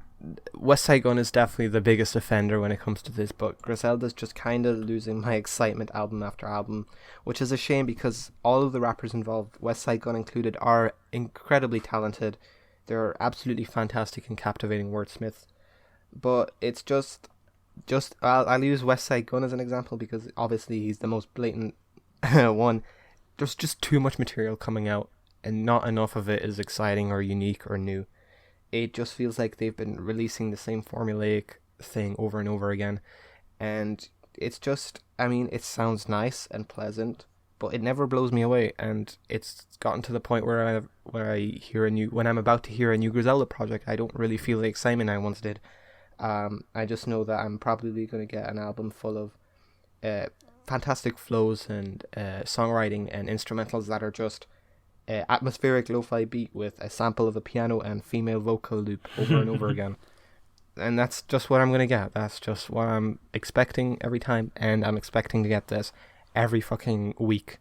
Westside Gunn is definitely the biggest offender when it comes to this, but Griselda's just kind of losing my excitement album after album, which is a shame because all of the rappers involved, Westside Gunn included, are incredibly talented. They're absolutely fantastic and captivating wordsmiths. But it's just I'll use Westside Gunn as an example because obviously he's the most blatant one. There's just too much material coming out, and not enough of it is exciting or unique or new. It just feels like they've been releasing the same formulaic thing over and over again. And it's just, I mean, it sounds nice and pleasant, but it never blows me away. And it's gotten to the point where when I'm about to hear a new Griselda project, I don't really feel the excitement I once did. I just know that I'm probably going to get an album full of fantastic flows and songwriting and instrumentals that are just atmospheric lo-fi beat with a sample of a piano and female vocal loop over and over again. And that's just what I'm going to get. That's just what I'm expecting every time, and I'm expecting to get this every fucking week.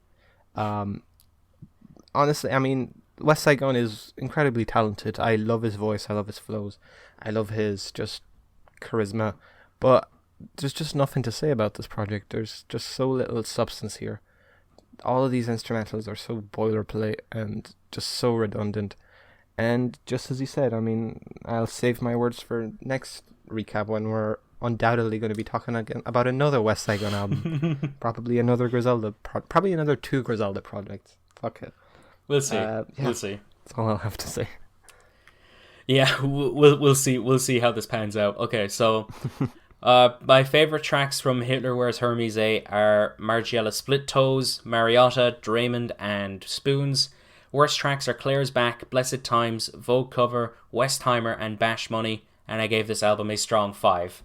Honestly, I mean, Westside Gunn is incredibly talented. I love his voice, I love his flows, I love his just charisma, but there's just nothing to say about this project. There's just so little substance here. All of these instrumentals are so boilerplate and just so redundant. And just as you said, I mean, I'll save my words for next recap when we're undoubtedly going to be talking again about another Westside Gun album. Probably another Griselda, probably another 2 Griselda projects. Fuck it. We'll see. We'll see. That's all I'll have to say. Yeah, we'll see. We'll see how this pans out. Okay, so my favorite tracks from Hitler Wears Hermes A are Margiela Split Toes, Mariotta, Draymond, and Spoons. Worst tracks are Claire's Back, Blessed Times, Vogue Cover, Westheimer, and Bash Money, and I gave this album a strong 5.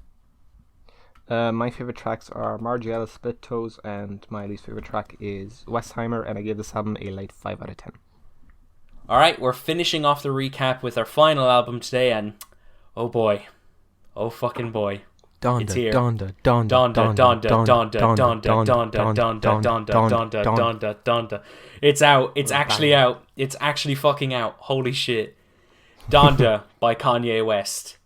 My favorite tracks are Margiela Split Toes, and my least favorite track is Westheimer, and I gave this album a light 5 out of 10. Alright, we're finishing off the recap with our final album today, and oh boy. Oh fucking boy. It's here. Donda. It's out. It's actually out. It's actually fucking out. Holy shit. Donda by Kanye West.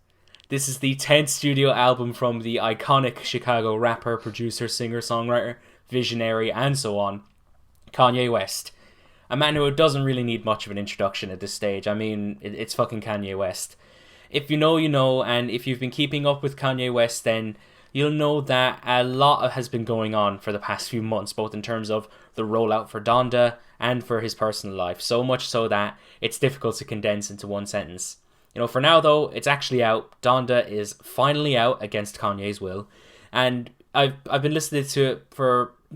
This is the 10th studio album from the iconic Chicago rapper, producer, singer, songwriter, visionary, and so on, Kanye West. A man who doesn't really need much of an introduction at this stage. I mean, it's fucking Kanye West. If you know, you know, and if you've been keeping up with Kanye West, then you'll know that a lot has been going on for the past few months, both in terms of the rollout for Donda and for his personal life. So much so that it's difficult to condense into one sentence. You know, for now though, it's actually out. Donda is finally out against Kanye's will, and I've been listening to it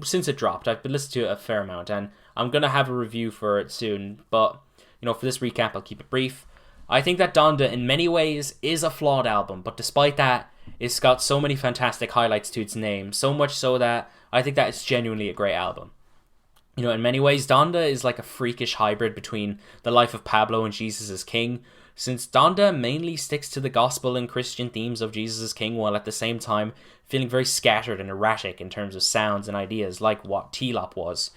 since it dropped. I've been listening to it a fair amount, and I'm gonna have a review for it soon. But you know, for this recap, I'll keep it brief. I think that Donda, in many ways, is a flawed album, but despite that, it's got so many fantastic highlights to its name. So much so that I think that it's genuinely a great album. You know, in many ways, Donda is like a freakish hybrid between The Life of Pablo and Jesus is King, since Donda mainly sticks to the gospel and Christian themes of Jesus is King, while at the same time feeling very scattered and erratic in terms of sounds and ideas, like what T-Lop was.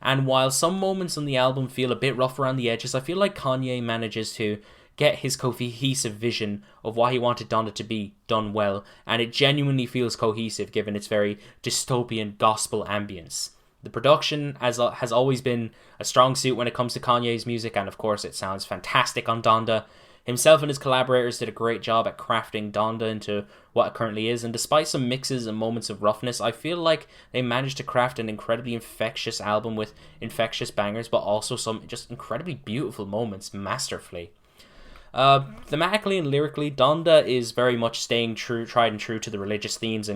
And while some moments on the album feel a bit rough around the edges, I feel like Kanye manages to get his cohesive vision of what he wanted Donda to be done well, and it genuinely feels cohesive given its very dystopian gospel ambience. The production has always been a strong suit when it comes to Kanye's music, and of course it sounds fantastic on Donda. Himself and his collaborators did a great job at crafting Donda into what it currently is, and despite some mixes and moments of roughness, I feel like they managed to craft an incredibly infectious album with infectious bangers, but also some just incredibly beautiful moments masterfully. Thematically and lyrically, Donda is very much staying tried and true to the religious themes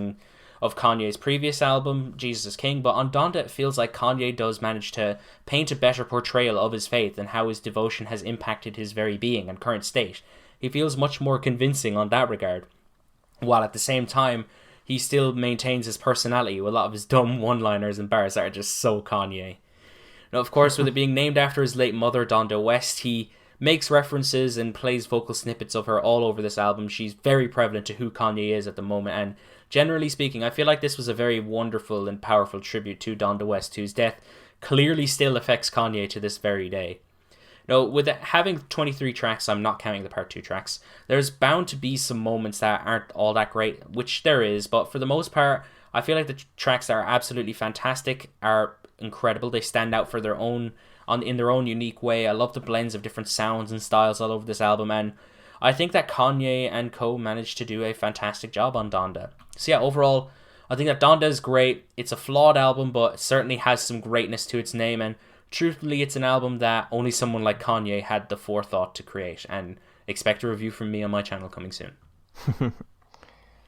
of Kanye's previous album, Jesus is King, but on Donda it feels like Kanye does manage to paint a better portrayal of his faith and how his devotion has impacted his very being and current state. He feels much more convincing on that regard, while at the same time he still maintains his personality with a lot of his dumb one-liners and bars that are just so Kanye. Now, of course, with it being named after his late mother, Donda West, he makes references and plays vocal snippets of her all over this album. She's very prevalent to who Kanye is at the moment, and generally speaking, I feel like this was a very wonderful and powerful tribute to Donda West, whose death clearly still affects Kanye to this very day. Now, with it having 23 tracks, I'm not counting the part 2 tracks, there's bound to be some moments that aren't all that great, which there is, but for the most part, I feel like the tracks that are absolutely fantastic are incredible. They stand out for their own in their own unique way. I love the blends of different sounds and styles all over this album, and I think that Kanye and co managed to do a fantastic job on Donda. So yeah, overall, I think that Donda is great. It's a flawed album, but it certainly has some greatness to its name, and truthfully, it's an album that only someone like Kanye had the forethought to create, and expect a review from me on my channel coming soon.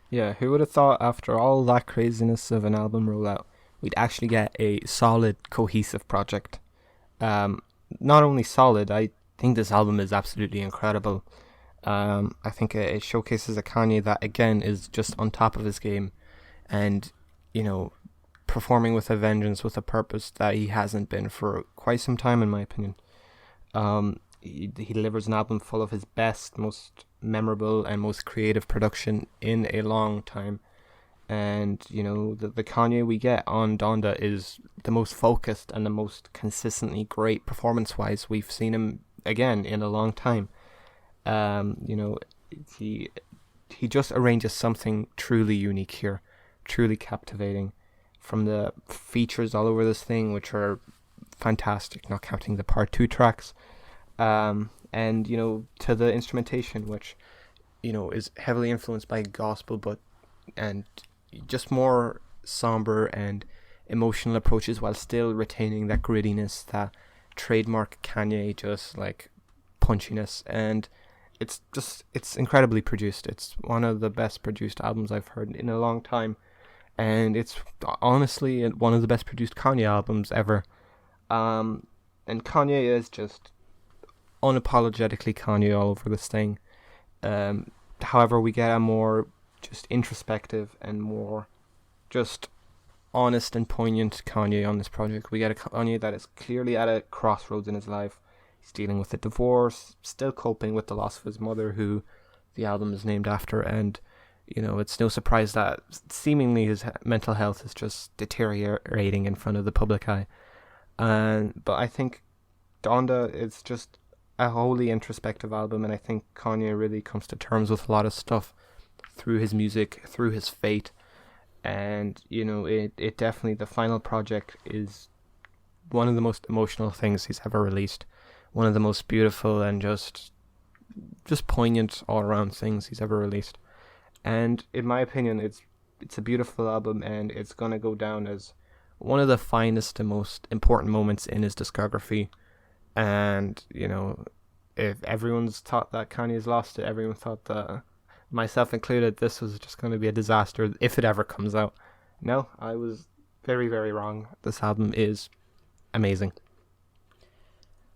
Yeah, who would have thought after all that craziness of an album rollout, we'd actually get a solid, cohesive project. Not only solid, I think this album is absolutely incredible. I think it showcases a Kanye that, again, is just on top of his game and, you know, performing with a vengeance, with a purpose that he hasn't been for quite some time, in my opinion. He delivers an album full of his best, most memorable, and most creative production in a long time. And, you know, the Kanye we get on Donda is the most focused and the most consistently great performance-wise we've seen him, again, in a long time. You know, he just arranges something truly unique here. truly captivating. From the features all over this thing, which are fantastic, not counting the part 2 tracks, and to the instrumentation, which is heavily influenced by gospel, and just more somber and emotional approaches, while still retaining that grittiness, that trademark Kanye just like punchiness. And it's incredibly produced. It's one of the best produced albums I've heard in a long time, and it's honestly one of the best produced Kanye albums ever. And Kanye is just unapologetically Kanye all over this thing. However, we get a more just introspective and more just honest and poignant Kanye on this project. We get a Kanye that is clearly at a crossroads in his life. He's dealing with a divorce, still coping with the loss of his mother, who the album is named after, and it's no surprise that seemingly his mental health is just deteriorating in front of the public eye. But I think Donda is just a wholly introspective album, and I think Kanye really comes to terms with a lot of stuff through his music, through his fate, and it definitely, the final project is one of the most emotional things he's ever released, one of the most beautiful and just poignant all around things he's ever released. And in my opinion, it's a beautiful album, and it's gonna go down as one of the finest and most important moments in his discography. And if everyone's thought that Kanye's lost it, everyone thought that, myself included, this was just going to be a disaster if it ever comes out. No, I was very, very wrong. This album is amazing.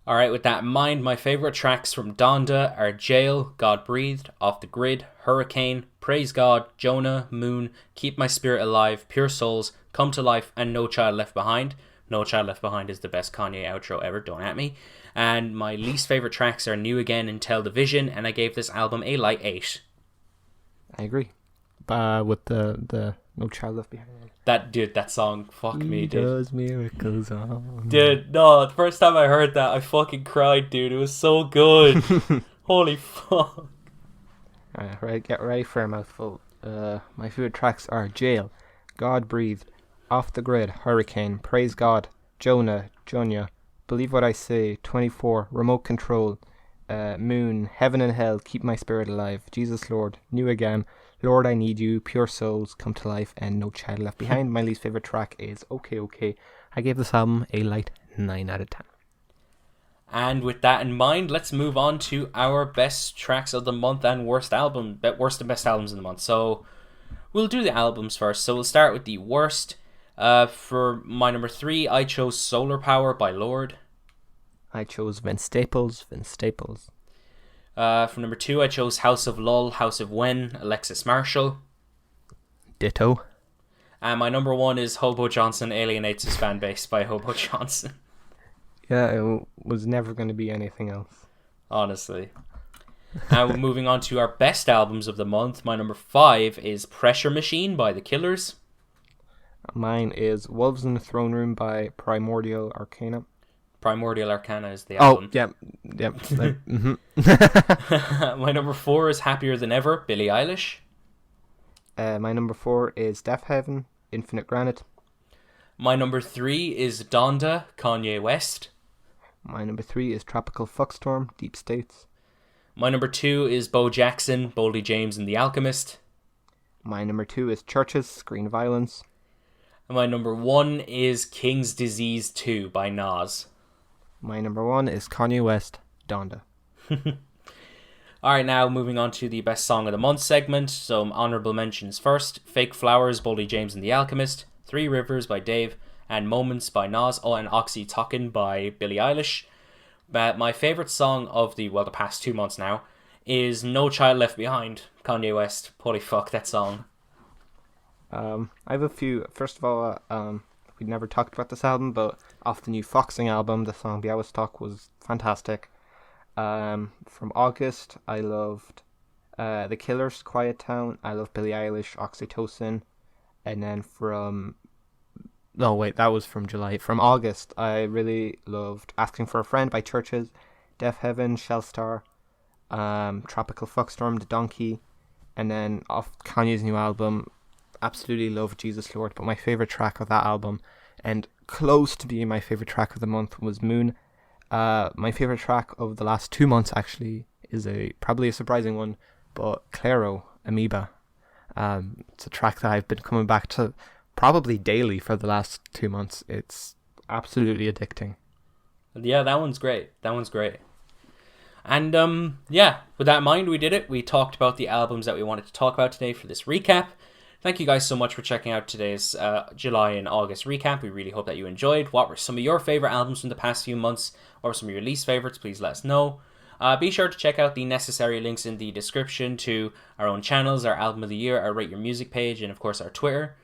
Alright, with that in mind, my favourite tracks from Donda are Jail, God Breathed, Off the Grid, Hurricane, Praise God, Jonah, Moon, Keep My Spirit Alive, Pure Souls, Come to Life, and No Child Left Behind. No Child Left Behind is the best Kanye outro ever, don't at me. And my least favourite tracks are New Again and Tell the Vision, and I gave this album a light 8. I agree. With the No Child Left Behind. That song, fuck me, dude. Does miracles on. Dude, no, the first time I heard that, I fucking cried, dude. It was so good. Holy fuck. Right, get ready for a mouthful. My favorite tracks are Jail, God Breathed, Off the Grid, Hurricane, Praise God, Jonah, Junya, Believe What I Say, 24, Remote Control, Moon, Heaven and Hell, Keep My Spirit Alive, Jesus Lord, New Again, Lord I Need You, Pure Souls, Come to Life, and No Child Left Behind. My least favorite track is Okay Okay. I gave this album a light 9 out of 10. And with that in mind, let's move on to our best tracks of the month and worst and best albums in the month. So we'll do the albums first. So we'll start with the worst. For my number 3, I chose Solar Power by Lorde. I chose Vince Staples. For number 2, I chose House of Lull, House of Wen, Alexis Marshall. Ditto. And my number 1 is Hobo Johnson, Alienates his Fanbase by Hobo Johnson. Yeah, it was never going to be anything else. Honestly. And we're moving on to our best albums of the month. My number 5 is Pressure Machine by The Killers. Mine is Wolves in the Throne Room by Primordial Arcana. Primordial Arcana is the album. Oh, yeah. Mm-hmm. My number 4 is Happier Than Ever, Billie Eilish. My number 4 is Deafheaven, Infinite Granite. My number 3 is Donda, Kanye West. My number 3 is Tropical Fuckstorm, Deep States. My number 2 is Bo Jackson, Boldy James and the Alchemist. My number 2 is CHVRCHES, Screen Violence. And my number 1 is King's Disease 2 by Nas. My number 1 is Kanye West, Donda. Alright, now moving on to the best song of the month segment. Some honourable mentions first. Fake Flowers, Boldy James and the Alchemist. 3 Rivers by Dave. And Moments by Nas. Oh, and Oxy Talkin' by Billie Eilish. But my favourite song of the past 2 months now is No Child Left Behind, Kanye West. Holy fuck, that song. I have a few. First of all, we never talked about this album, but off the new Foxing album, the song Białystok was fantastic. From August, I loved The Killers, Quiet Town. I love Billie Eilish, Oxytocin. And then that was from July. From August, I really loved Asking for a Friend by CHVRCHES, Deafheaven, Shellstar, Tropical Fuckstorm, The Donkey. And then off Kanye's new album, absolutely love Jesus Lord, but my favorite track of that album, and close to being my favorite track of the month, was Moon. My favorite track of the last 2 months actually is probably a surprising one, but Clairo, Amoeba. It's a track that I've been coming back to probably daily for the last 2 months. It's absolutely addicting. Yeah, that one's great. And with that in mind, we did it. We talked about the albums that we wanted to talk about today for this recap. Thank you guys so much for checking out today's July and August recap. We really hope that you enjoyed. What were some of your favorite albums from the past few months? What were some of your least favorites? Please let us know. Be sure to check out the necessary links in the description to our own channels, our album of the year, our Rate Your Music page, and of course our Twitter.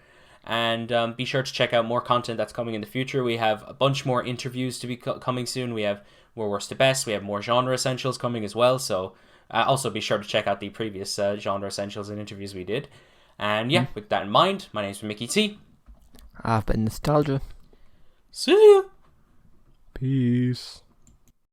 And be sure to check out more content that's coming in the future. We have a bunch more interviews to be coming soon. We have more worst to best. We have more genre essentials coming as well. So also be sure to check out the previous genre essentials and interviews we did. And with that in mind, my name's Mickey T. I've been Nostalgia. See you. Peace.